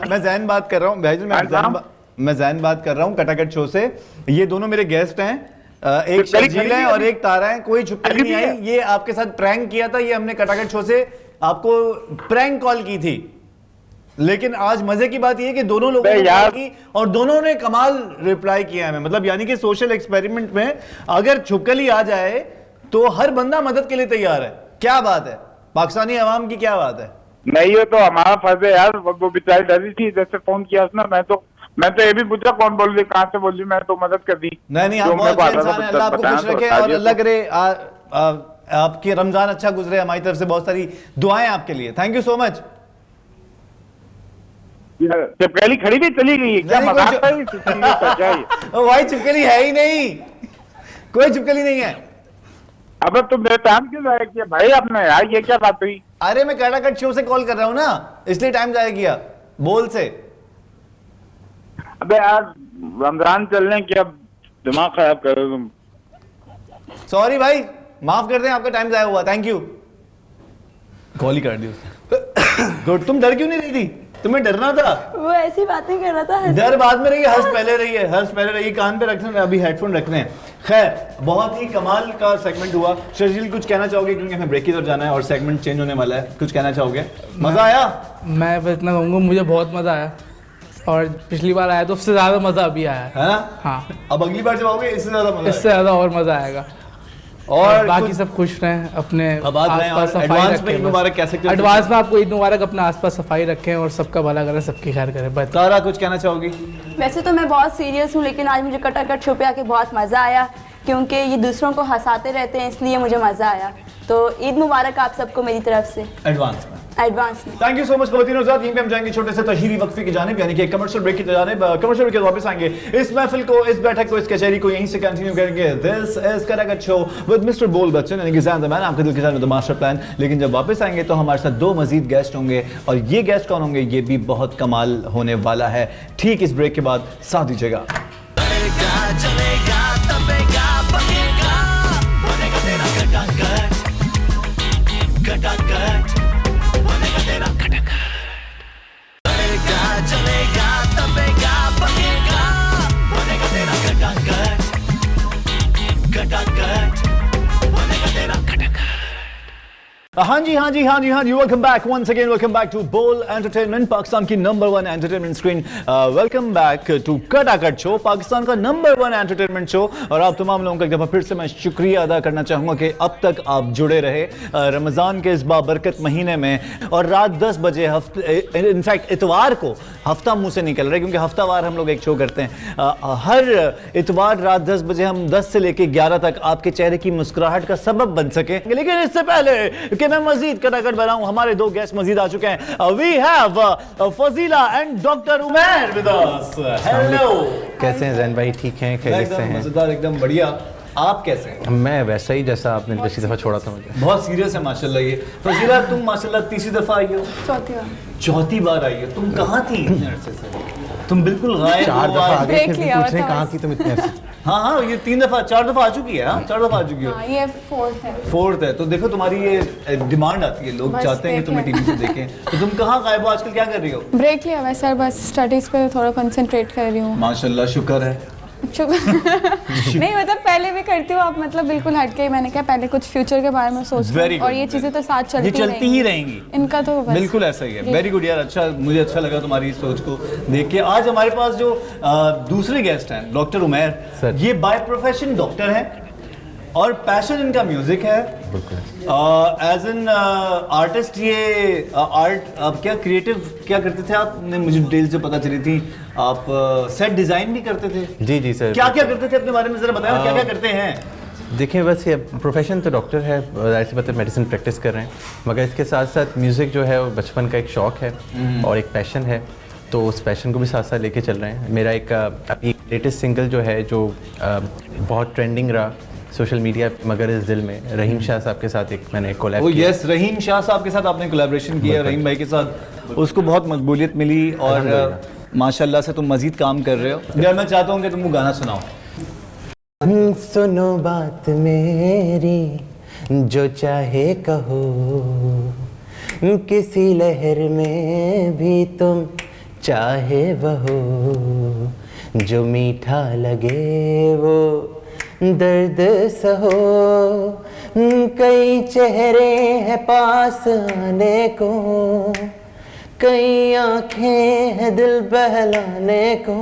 मैं जैन बात कर रहा हूँ। भाईजान मैं जैन बात कर रहा हूँ कटाकट शो से। ये दोनों मेरे गेस्ट हैं, एक शर्जील है और एक तारा है। कोई छिपकली नहीं आई, ये आपके साथ प्रैंक किया था। ये हमने कटाकट शो से आपको प्रैंक कॉल की थी, लेकिन आज मजे की बात यह कि दोनों लोगों ने कॉल की और दोनों ने कमाल रिप्लाई किया है। मतलब यानी कि सोशल एक्सपेरिमेंट में अगर छिपकली आ जाए तो हर बंदा मदद के लिए तैयार है। क्या बात है, पाकिस्तानी अवाम की क्या बात है। नहीं, ये तो हमारा फर्ज है यार, वो बेचारी डरी थी, जैसे फोन किया उसने, मैं तो ये भी पूछा कौन बोल रही, कहाँ से बोल रही, मैं तो मदद कर दी। नहीं आप बहुत अच्छे इंसान हैं, अल्लाह आपको खुश रखे और अल्लाह करे आपकी रमजान अच्छा गुजरे। हमारी तरफ से बहुत सारी दुआएं आपके लिए। Thank you so much. चिपकली खड़ी भी चली गई है क्या? मजाक है भाई चिपकली है ही नहीं, कोई चिपकली नहीं है। अब तुम मेरे टाइम क्यों जाया किया भाई आपने यार, ये क्या बात हुई? अरे मैं कटाकट शो से कॉल कर रहा हूँ ना, इसलिए टाइम जाया किया बोल से। अबे यार रमजान चलने की, अब दिमाग खराब कर रहे हो तुम। सॉरी भाई, माफ कर दें, आपका टाइम जाया हुआ। Thank you. कॉल ही कर दी उसने। गुड। तुम डर क्यों नहीं रही थी? तुम्हें डरना था। वो ऐसी बातें कर रहा था। डर बाद में रही है, हंस पहले रही है, हंस पहले रही है। कान पे रखने, अभी हेडफोन रखने हैं। खैर बहुत ही कमाल का सेगमेंट हुआ। शर्जील कुछ कहना चाहोगे, क्योंकि हमें ब्रेक की तरफ जाना है और सेगमेंट चेंज होने वाला है। कुछ कहना चाहोगे? मजा आया? मैं बस इतना कहूँगा, मुझे बहुत मजा आया और पिछली बार आया तो उससे ज्यादा मजा अभी आया है ना? हाँ, अब अगली बार जब आओगे इससे ज्यादा मजा इससे ज्यादा और मजा आएगा। और बाकी सब खुश रहें, अपने आसपास सफाई रखें। मुबारक कह सकते हो। एडवांस में आपको ईद मुबारक। अपने आसपास सफाई रखें और सबका भला करें, सबकी खैर करें। बस तारा कुछ कहना चाहोगी? वैसे तो मैं बहुत सीरियस हूँ, लेकिन आज मुझे कटाकट शो पे आके बहुत मज़ा आया, क्योंकि ये दूसरों को हंसाते रहते हैं, इसलिए मुझे मज़ा आया। तो ईद मुबारक आप सबको मेरी तरफ से एडवांस में। एडवांस में थैंक यू सो मच खवातीन और हज़रात। यहीं पे हम जाएंगे छोटे से तशहीरी वक्फे की जानिब, यानी कि कमर्शियल ब्रेक की जानिब। कमर्शियल ब्रेक के वापस आएंगे। इस महफिल को, इस बैठक को, इस कचहरी को यहीं से कंटिन्यू करेंगे। This is Katakat show with mister Bol Bachchan, यानी कि ज़ैन द मैन, आपके दिल के साथ द मास्टर प्लान। लेकिन जब वापस आएंगे तो हमारे साथ दो मजीद गेस्ट होंगे, और ये गेस्ट कौन होंगे ये भी बहुत कमाल होने वाला है। ठीक इस ब्रेक के बाद, साथ दीजिएगा। चलेगा हाँ जी welcome back once again, welcome back to Bol entertainment, Pakistan की number 1 entertainment screen. Welcome back to Katakat show, Pakistan का नंबर 1 एंटरटेनमेंट शो। और आप तमाम लोगों का एक दफ़ा फिर से मैं शुक्रिया अदा करना चाहूँगा कि अब तक आप जुड़े रहे रमज़ान के इस बाबरकत महीने में। और रात 10 बजे इनफैक्ट इतवार को, हफ्ता मुँह से निकल रहा है क्योंकि हफ्तावार हम लोग एक शो करते हैं, हर इतवार रात 10 बजे हम 10 से लेकर 11 तक आपके चेहरे की मुस्कुराहट का सबब बन सके। लेकिन इससे पहले कि मैं मजीद कटाकट बनाऊं, हमारे दो गेस्ट मजीद आ चुके हैं। We have Fazila and doctor Umair with us. Hello, कैसे हैं जैन भाई? ठीक हैं, खैरियत से हैं? मजेदार, एकदम बढ़िया। आप कैसे हैं? मैं वैसा ही जैसा आपने पिछली दफ़ा छोड़ा था मुझे। बहुत सीरियस है माशाल्लाह। ये फजीला, तुम माशाल्लाह तीसरी दफा आई हो? चौथी बार आई हो। तुम कहाँ थी इतने अरसे से? तुम बिल्कुल गायब 4 हो। दफ़ा आ गए, ब्रेक फिर भी लिया पूछने हुआ था कहाँ बस। थी तुम इतने अरसे? हाँ, ये 4 दफा आ चुकी है। हाँ, 4 दफा आ चुकी हो। ये फोर्थ है। फोर्थ है। तो देखो तुम्हारी ये डिमांड आती है, लोग बस चाहते हैं कि तुम्हें टीवी से देखें। तो तुम कहाँ गायब हो आजकल, क्या कर रही हो? ब्रेक लिया हुआ है सर, बस स्टडीज पे थोड़ा कंसंट्रेट कर रही हूँ। माशाल्लाह, शुक्र है। नहीं मतलब पहले भी करती हूँ, आप मतलब बिल्कुल हटके ही। मैंने कहा पहले कुछ फ्यूचर के बारे में सोच Very रही और good, ये चीज़ें तो साथ ये चलती चलती ही रहेंगी। इनका तो बस बिल्कुल ऐसा ही है। वेरी गुड यार, अच्छा, मुझे अच्छा लगा तुम्हारी इस सोच को देख के। आज हमारे पास जो दूसरे गेस्ट हैं डॉक्टर उमैर, सर। ये बाय प्रोफेशन डॉक्टर हैं और पैशन इनका म्यूजिक है। एज एन आर्टिस्ट ये आर्ट, आप क्या क्रिएटिव क्या करते थे? आपने मुझे डिटेल से पता चली थी, आप सेट डिज़ाइन भी करते थे। जी जी सर। क्या क्या करते थे अपने बारे में ज़रा बताएं, क्या क्या करते हैं? देखिए, बस ये प्रोफेशन तो डॉक्टर है, ऐसी बात है, मेडिसिन प्रैक्टिस कर रहे हैं, मगर इसके साथ साथ म्यूज़िक जो है वो बचपन का एक शौक़ है और एक पैशन है, तो उस पैशन को भी साथ साथ लेके चल रहे हैं। मेरा एक अभी लेटेस्ट सिंगल जो है, जो बहुत ट्रेंडिंग रहा सोशल मीडिया, मगर इस दिल में, रहीम शाह साहब के साथ एक मैंने कोलैब किया। यस, रहीम शाह साहब के साथ आपने कोलैबोरेशन किया, रहीम भाई के साथ। उसको बहुत मकबूलियत मिली और माशाल्लाह से तुम मजीद काम कर रहे हो। यार मैं चाहता हूँ कि तुम वो गाना सुनाओ। सुनो बात मेरी, जो चाहे कहो, किसी लहर में भी तुम चाहे बहो, जो मीठा लगे वो दर्द सहो, कई चेहरे हैं पास आने को, कई आंखें हैं दिल बहलाने को,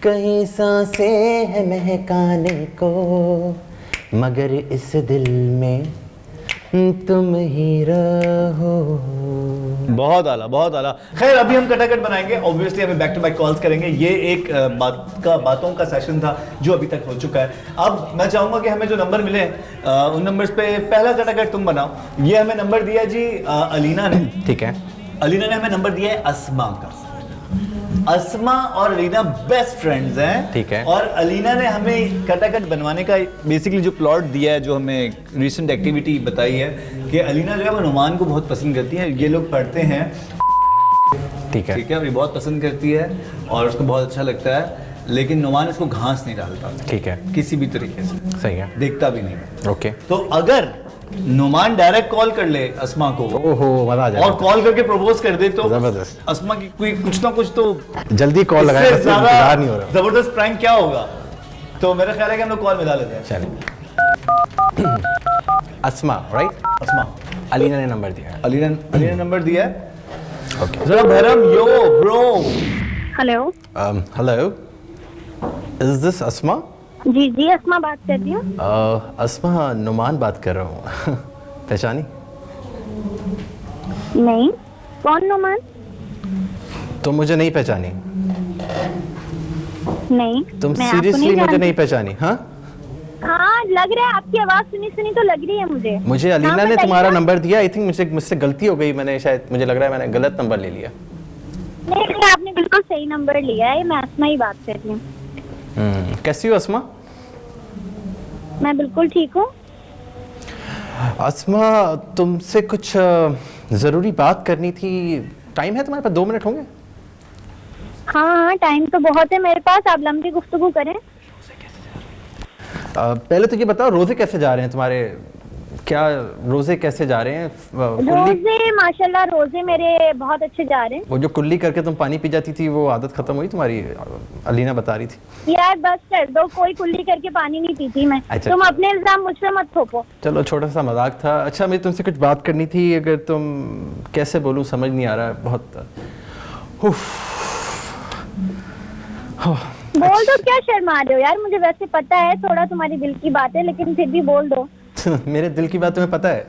कई सांसें हैं महकाने को, मगर इस दिल में तुम ही रहो। बहुत आला, बहुत आला। खैर, अभी हम कटाकट बनाएंगे, ऑब्वियसली हमें बैक टू बैक कॉल्स करेंगे। ये एक बातों का सेशन था जो अभी तक हो चुका है। अब मैं चाहूंगा कि हमें जो नंबर मिले उन नंबर्स पे पहला कटाकट तुम बनाओ। ये हमें नंबर दिया जी अलीना ने। ठीक है। अलीना ने हमें नंबर दिया है अस्मा का। अस्मा और अलीना बेस्ट फ्रेंड्स हैं। ठीक है। और अलीना ने हमें कटाकट बनवाने का बेसिकली जो प्लॉट दिया है, जो हमें रिसेंट एक्टिविटी बताई है कि अलीना जो है वो नुमान को बहुत पसंद करती है। ये लोग पढ़ते हैं, ठीक है। ठीक है, और ये बहुत पसंद करती है और उसको बहुत अच्छा लगता है, लेकिन नुमान इसको घास नहीं डालता। ठीक है। किसी भी तरीके से सही है। देखता भी नहीं। ओके। तो अगर नुमान डायरेक्ट कॉल कर ले अस्मा को, ओहो, मजा आ जाएगा। और कॉल करके प्रपोज कर दे, तो जबरदस्त। अस्मा की कोई कुछ ना कुछ तो जल्दी कॉल लगाया, इससे बस ज्यादा इंतजार नहीं हो रहा। जबरदस्त प्रैंक क्या होगा? तो मेरा ख्याल है कि हम लोग कॉल मिला लेते हैं। चलिए। अस्मा, राइट? अस्मा, अलीना ने नंबर दिया है। अलीना ने नंबर दिया है। ओके। जरा भरम, yo bro. Hello. Hello, is this Asma? जी जी, अस्मा बात कर रही हूँ। अस्मा, नुमान बात कर रहा हूँ। पहचानी? नहीं, कौन नुमान? तुम मुझे नहीं पहचानी? नहीं, तुम मैं आपको सीरियसली नहीं मुझे जानती। नहीं पहचानी? हाँ, हाँ लग रहा है, आपकी आवाज सुनी सुनी तो लग रही है मुझे। मुझे अलीना हाँ, ने बताइए तुम्हारा ना। नंबर दिया। आई थिंक मुझसे गलती हो गई, मैंने शायद, मुझे लग रहा है मैंने गलत नंबर ले लिया। नहीं नहीं, आपने बिल्कुल सही नंबर लिया है, मैं अस्मा ही बात कर रही हूँ। कैसी हो अस्मा? मैं बिल्कुल ठीक हूँ। अस्मा, तुमसे कुछ ज़रूरी बात करनी थी। टाइम है तुम्हारे पास? 2 मिनट होंगे? हाँ हाँ, टाइम तो बहुत है मेरे पास, आप लंबी गुफ्तगू करें। पहले तो ये बताओ, रोज़े कैसे जा रहे हैं तुम्हारे? क्या रोजे कैसे जा रहे हैं? कुल्ली, रोजे माशाल्लाह रोजे मेरे बहुत अच्छे जा रहे हैं। वो जो कुल्ली करके तुम पानी पी जाती थी वो आदत खत्म हुई तुम्हारी? अलीना बता रही थी। यार बस कर दो, कोई कुल्ली करके पानी नहीं पीती मैं। अच्छा। तुम अपने इल्जाम मुझ पे मत थोपो। चलो छोटा सा मजाक था। अच्छा मुझे तुमसे कुछ बात करनी थी, अगर तुम कैसे बोलूँ समझ नहीं आ रहा है बहुत। बोल दो, क्या शर्मा रहे हो यार? मुझे वैसे पता है थोड़ा तुम्हारी दिल की बात है, लेकिन फिर भी बोल दो। मेरे दिल की बात तुम्हें पता है?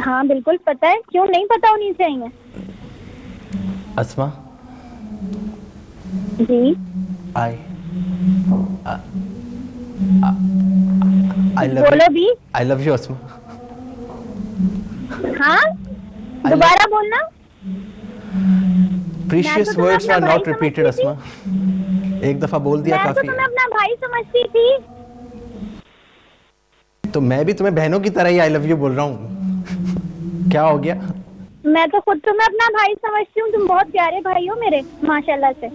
हाँ बिल्कुल पता है, क्यों नहीं पता होनी चाहिए? अस्मा जी आई लव बोलो भी। आई लव यू अस्मा। हाँ दोबारा बोलना। प्रीशियस तुम्हें वर्ड्स अपना आर भाई नॉट रिपीटेड समझती अस्मा, एक दफा बोल दिया मैं तो काफी तुम्हें है। अपना भाई समझती थी। तो मैं भी तुम्हें बहनों की तरह ही आई लव यू बोल रहा हूँ, क्या हो गया? मैं तो खुद तुम्हें अपना भाई समझती हूँ, तुम बहुत प्यारे भाई हो मेरे माशाल्लाह से।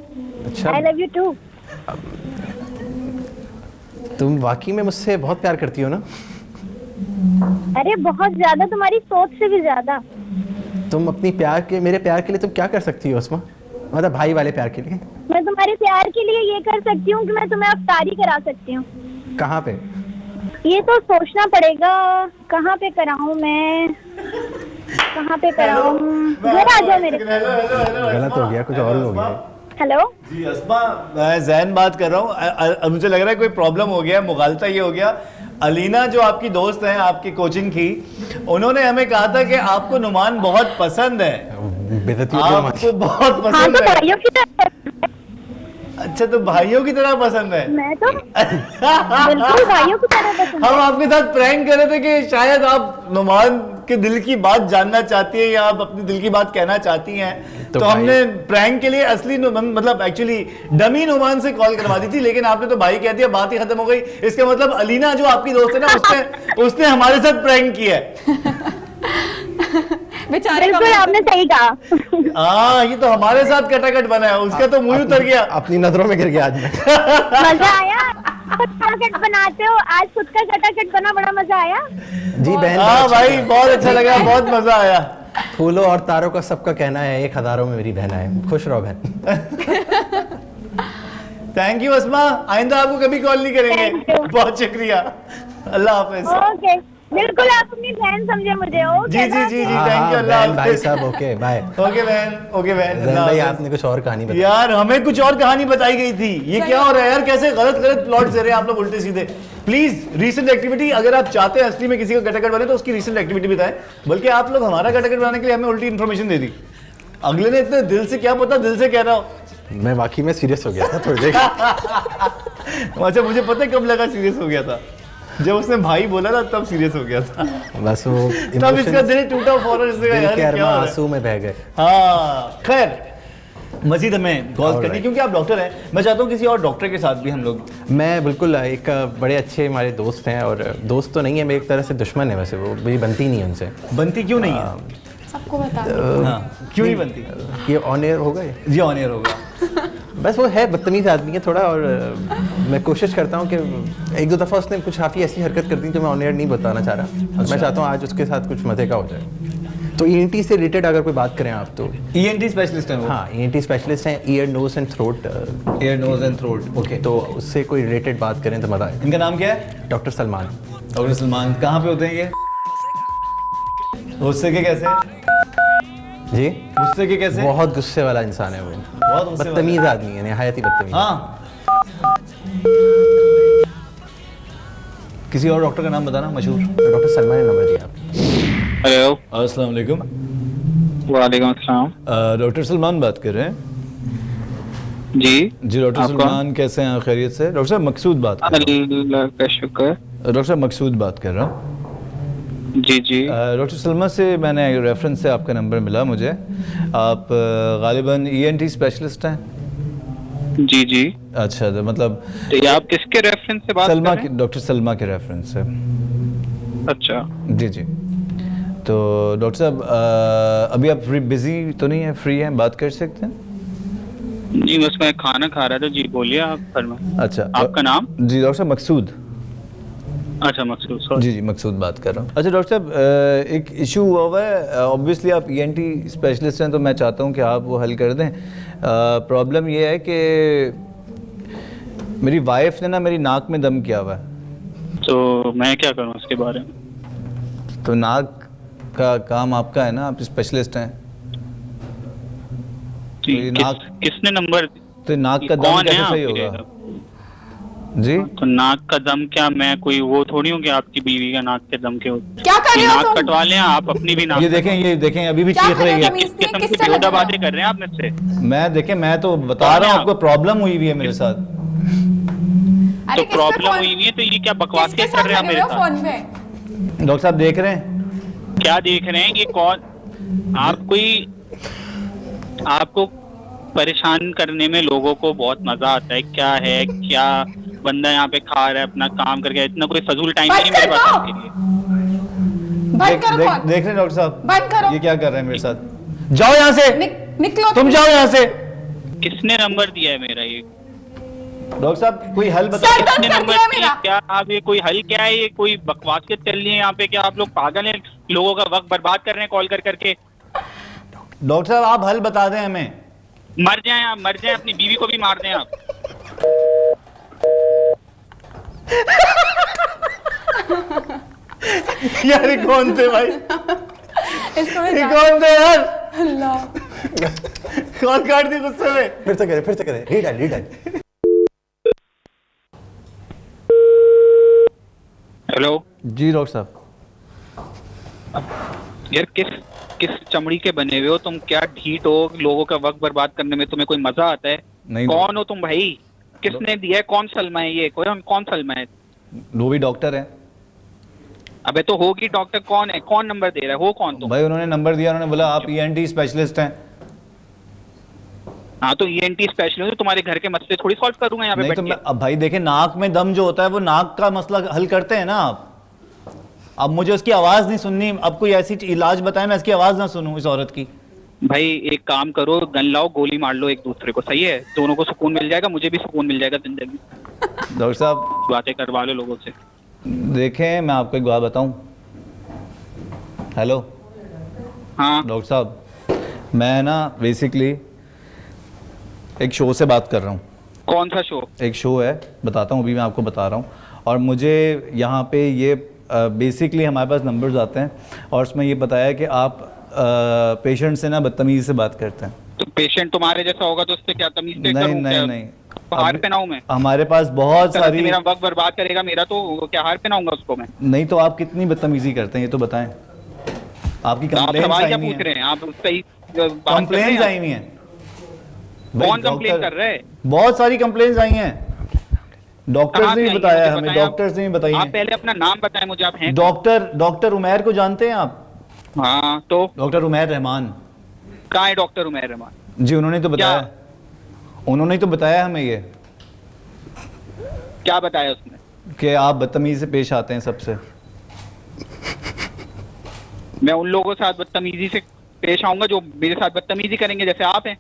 अच्छा आई लव यू टू। तुम वाकई में मुझसे बहुत प्यार करती हो ना? अरे बहुत ज्यादा, तुम्हारी सोच से भी ज्यादा। तुम अपनी प्यार के, मेरे प्यार के लिए तुम क्या कर सकती हो अस्मा? मतलब भाई वाले प्यार के लिए। मैं तुम्हारे प्यार के लिए ये कर सकती हूँ कि मैं तुम्हें अफ्तारी करा सकती हूँ। कहाँ पे? ये तो सोचना पड़ेगा कहाँ पे कराऊँ मैं, कहाँ पे कराऊँ। घर आ जाओ मेरे। गलत हो गया, कुछ और ही हो गया। हेलो जी अस्मा, मैं जैन बात कर रहा हूँ। मुझे लग रहा है कोई प्रॉब्लम हो गया, मुगालता ये हो गया। अलीना जो आपकी दोस्त है आपकी कोचिंग की, उन्होंने हमें कहा था कि आपको नुमान बहुत पसंद है, बेइज्जती होती है हमारी। आपको बहुत हाँ पसंद तो है। भाइयों की तरह। अच्छा तो भाइयों की तरह पसंद है। मैं तो बिल्कुल भाइयों की तरह पसंद हम है। आपके साथ प्रैंक कर रहे थे कि शायद आप नुमान के दिल की बात जानना चाहती है या आप अपनी दिल की बात कहना चाहती हैं, तो तो हमने प्रैंक के लिए असली मतलब एक्चुअली डमी नुमान से कॉल करवा दी थी, लेकिन आपने तो भाई कह दिया, बात ही खत्म हो गई। इसका मतलब अलीना जो आपकी दोस्त है ना, उसने हमारे साथ प्रैंक किया है। बेचारे का बिल्कुल आपने सही कहा। हाँ ये तो हमारे साथ कटाकट बना है, उसका तो मुंह उतर गया। अपनी नजरों में गिर गया आज मैं। मजा आया? खुद कटाकट बनाते हो, आज खुद का कटाकट बना, बड़ा मजा आया। जी बहन, हाँ भाई बहुत अच्छा लगा, बहुत मजा आया। फूलों और तारों का सबका कहना है, एक हजारों में मेरी बहन है। खुश रहो बहन। थैंक यू अस्मा, आइंदा आपको कभी कॉल नहीं करेंगे। Thank you. बहुत शुक्रिया, अल्लाह हाफिज। ओके बिल्कुल, आप अपनी बहन समझे मुझे। ओके जी जी जी जी, हाँ, थैंक यू, हाँ, अल्लाह बहन भाई हाफिज। साहब, ओके बाय। ओके बहन, ओके बहन, जैन अल्लाह भाई हाफिज। आपने कुछ और कहानी बताई। यार हमें कुछ और कहानी बताई गई थी, ये क्या हो रहा है यार? कैसे गलत गलत प्लॉट दे रहे हैं आप लोग उल्टे सीधे। प्लीज रीसेंट एक्टिविटी, अगर आप चाहते हैं असली में किसी का कटाकट बने तो उसकी रीसेंट एक्टिविटी बताएं, बल्कि आप लोग हमारा कटाकट बनाने के लिए हमें उल्टी इन्फॉर्मेशन दे दी। अगले ने इतने दिल से, क्या पता दिल से कह रहा हो। मैं वाकई में सीरियस हो गया था थोड़ी देर। अच्छा मुझे पता है कब लगा सीरियस हो गया था, जब उसने भाई बोला था तब सीरियस हो गया था। बस वो तब इसका दिल टूटा फौरन, इसने कहा, दिल यार के क्या अरमा हो रहा है? आंसू में बह गए। हाँ खैर, मजीद हमें कॉल करनी, Alright. क्योंकि आप डॉक्टर हैं। मैं चाहता हूँ किसी और डॉक्टर के साथ भी हम लोग। मैं बिल्कुल एक बड़े अच्छे हमारे दोस्त हैं, और दोस्त तो नहीं है, मेरी एक तरह से दुश्मन है वैसे, वो मेरी बनती नहीं है उनसे। बनती क्यों नहीं है? सबको बता दो। हाँ, क्यों नहीं बनती? ये ऑन एयर होगा ये? जी ऑन एयर होगा। बस वो है बदतमीज आदमी है थोड़ा, और मैं कोशिश करता हूँ कि एक दो दफ़ा उसने कुछ काफ़ी ऐसी हरकत कर दी जो मैं ऑन एयर नहीं बताना चाह रहा। मैं चाहता हूँ आज उसके साथ कुछ मज़े का हो जाए। तो ENT से रिलेटेड अगर कोई बात करें आप तो ENT स्पेशलिस्ट हैं वो? हाँ, ENT स्पेशलिस्ट हैं, ear nose and throat. Ear nose and throat, okay. तो उससे कोई रिलेटेड बात करें तो मज़ा आए। इनका नाम क्या है? डॉक्टर सलमान। डॉक्टर सलमान। कहाँ पे होते हैं ये? गुस्से के कैसे? जी गुस्से के कैसे? बहुत गुस्से वाला इंसान है वो, बहुत गुस्से वाला। बदतमीज आदमी है, निहायत ही बदतमीज। हाँ, किसी और डॉक्टर का नाम बताना मशहूर। डॉक्टर सलमान ने नंबर दिया आपको। हेलो, अस्सलाम वालेकुम। वालेकुम अस्सलाम। डॉक्टर सलमान बात कर रहे हैं? जी जी डॉक्टर आप कौन? सलमान, कैसे हैं? खैरियत से? डॉक्टर साहब मकसूद बात कर रहा अल्लाह का शुक्र। हूँ। डॉक्टर साहब मकसूद बात कर रहा हूँ। जी जी डॉक्टर सलमा से मैंने रेफरेंस से आपका नंबर मिला मुझे। आप गालिबन ENT स्पेशलिस्ट हैं? जी जी। अच्छा, तो मतलब तो ये आप किसके रेफरेंस से बात कर सलमा रहे के, हैं? डॉक्टर सलमा के रेफरेंस से। अच्छा जी जी। तो डॉक्टर साहब अभी आप बिजी तो नहीं है, फ्री हैं, बात कर सकते हैं? जी, बस मैं खाना खा रहा था। जी बोलिए, आप फरमाइए। अच्छा, आपका नाम? जी डॉक्टर साहब मकसूद। अच्छा मकसूद, सॉरी। जी जी मकसूद बात कर रहा हूँ। अच्छा डॉक्टर साहब, एक इशू हुआ हुआ है। ऑब्वियसली आप ईएनटी स्पेशलिस्ट हैं तो मैं चाहता हूँ कि आप वो हल कर दें। प्रॉब्लम ये है कि मेरी वाइफ ने ना मेरी नाक में दम किया हुआ है। तो मैं क्या करूँ उसके बारे में? तो नाक का काम आपका है ना, आप स्पेशलिस्ट हैं। जी, तो ये नाक, किसने नंबर? तो नाक का दम कौन है कैसे सही आपके? होगा? जी तो नाक का दम क्या, मैं कोई वो थोड़ी हूँ कि आपकी बीवी का नाक के दम के हो? क्या कर रहे हो नाक तुम? कटवा लें आप अपनी भी नाक। ये देखें अभी भी क्या चीख कर रहे रही हो? है। किस किस्म की किससे बेहुदा लग रहा है? बातें कर रहे हैं आप मुझसे? मैं देखें, मैं तो बता रहा हूँ आपको प्रॉब्लम हुई हुई है मेरे साथ। तो अरे किस पे प्रॉब्लम फोन- हुई नहीं है तो ये क्या बकवास किसके कर रहे हैं साथ आप लगे मेरे हुए हो साथ? फोन पे? डॉक्टर साहब देख रहे हैं? क्या देख रहे हैं? ये कौन आप कोई, आपको परेशान करने में लोगों को बहुत मजा आता है। क्या है, क्या बंदा यहाँ पे खा रहा है अपना काम करके, इतना कोई फजूल टाइम नहीं मेरे पास आपके लिए। बंद करो फोन। देख रहे हैं डॉक्टर साहब? बंद करो। ये क्या कर रहे हैं मेरे साथ? जाओ यहाँ से, निकलो तुम जाओ यहाँ से। किसने नंबर दिया है मेरा ये? डॉक्टर साहब कोई हल बताओ। सर दर्द किसने कर नंबर दिया दिया? मेरा। क्या आप, ये कोई हल क्या है? ये कोई बकवास के चल रही है यहाँ पे? क्या आप लोग पागल हैं? लोगों का वक्त बर्बाद कर रहे हैं कॉल कर करके। डॉक्टर साहब आप हल बता दें हमें। मर जाएं आप, मर जाएं, अपनी बीवी को भी मार दें आप। यार ये कौन थे भाई? इसको मैं ये कौन थे यार? अल्लाह। कॉल काट दी गुस्से में। फिर से करें, रीडायल। हेलो जी डॉक्टर साहब। यार, किस चमड़ी के बने हुए हो तुम? क्या ढीठ हो? लोगों का वक्त बर्बाद करने में तुम्हें कोई मजा आता है? नहीं। कौन हो तुम भाई? किसने दिया है? कौन सलमा है ये? कौन सलमा है? वो भी डॉक्टर है अबे तो होगी डॉक्टर। कौन है? कौन नंबर दे रहा है? हो कौन तुम? भाई। उन्होंने नंबर दिया, उन्होंने बोला आप ईएनटी स्पेशलिस्ट हैं। हाँ तो ईएनटी स्पेशलिस्ट, तुम्हारे घर के मसले थोड़ी सॉल्व करूंगा यहाँ पे नहीं बैठ तो के। मैं, अब भाई देखें, नाक में दम जो होता है वो नाक का मसला हल करते हैं ना आप। अब मुझे उसकी आवाज नहीं सुननी। अब कोई ऐसी इलाज बताए मैं इसकी आवाज ना सुनूं इस औरत की। भाई एक काम करो, गन लाओ, गोली मार लो एक दूसरे को। सही है, दोनों को सुकून मिल जाएगा, मुझे भी सुकून मिल जाएगा जिंदगी में। डॉक्टर साहब बातें करवा लो लोगों से। देखें, मैं आपको एक बात बताऊं। हेलो हाँ डॉक्टर साहब, मैं ना बेसिकली एक शो से बात कर रहा हूँ। कौन सा शो? एक शो है, बताता हूँ, अभी मैं आपको बता रहा हूँ। और मुझे यहाँ पे ये बेसिकली हमारे पास नंबर्स आते हैं और उसमें ये बताया कि आप पेशेंट से ना बदतमीजी से बात करते हैं। तो पेशेंट तुम्हारे जैसा होगा तो उससे क्या तमीज से नहीं करूं? नहीं क्या नहीं, हार पहनाऊं मैं? हमारे पास बहुत तरह से सारी। मेरा वक्त बर्बाद करेगा मेरा, तो क्या हार पहनाऊंगा उसको मैं? नहीं तो आप कितनी बदतमीजी करते हैं ये तो बताएं। आपकी तो आप कंप्लेंट्स सवाल आई क्या हुई पूछ रहे हैं। हैं? आप सही बात कर रहे कंप्लेंट्स हैं? आई हुई हैं। कौन कंप्लेन कर रहे हैं? बहुत सारी कंप्लेंट्स आई हैं। डॉक्टर्स कहाँ ने से भी आई? बताया मुझे हमें, बताएं आप। डॉक्टर्स ने भी बताई आप हैं। पहले अपना नाम बताएं मुझे, आप हैं? डॉक्टर उमैर को जानते हैं आप? हाँ तो डॉक्टर उमैर रहमान। कहाँ है डॉक्टर उमैर रहमान? जी उन्होंने तो बताया, उन्होंने तो बताया हमें ये क्या बताया उसने? कि आप बदतमीजी से पेश आते हैं सबसे। मैं उन लोगों के साथ बदतमीजी से पेश आऊंगा जो मेरे साथ बदतमीजी करेंगे, जैसे आप हैं।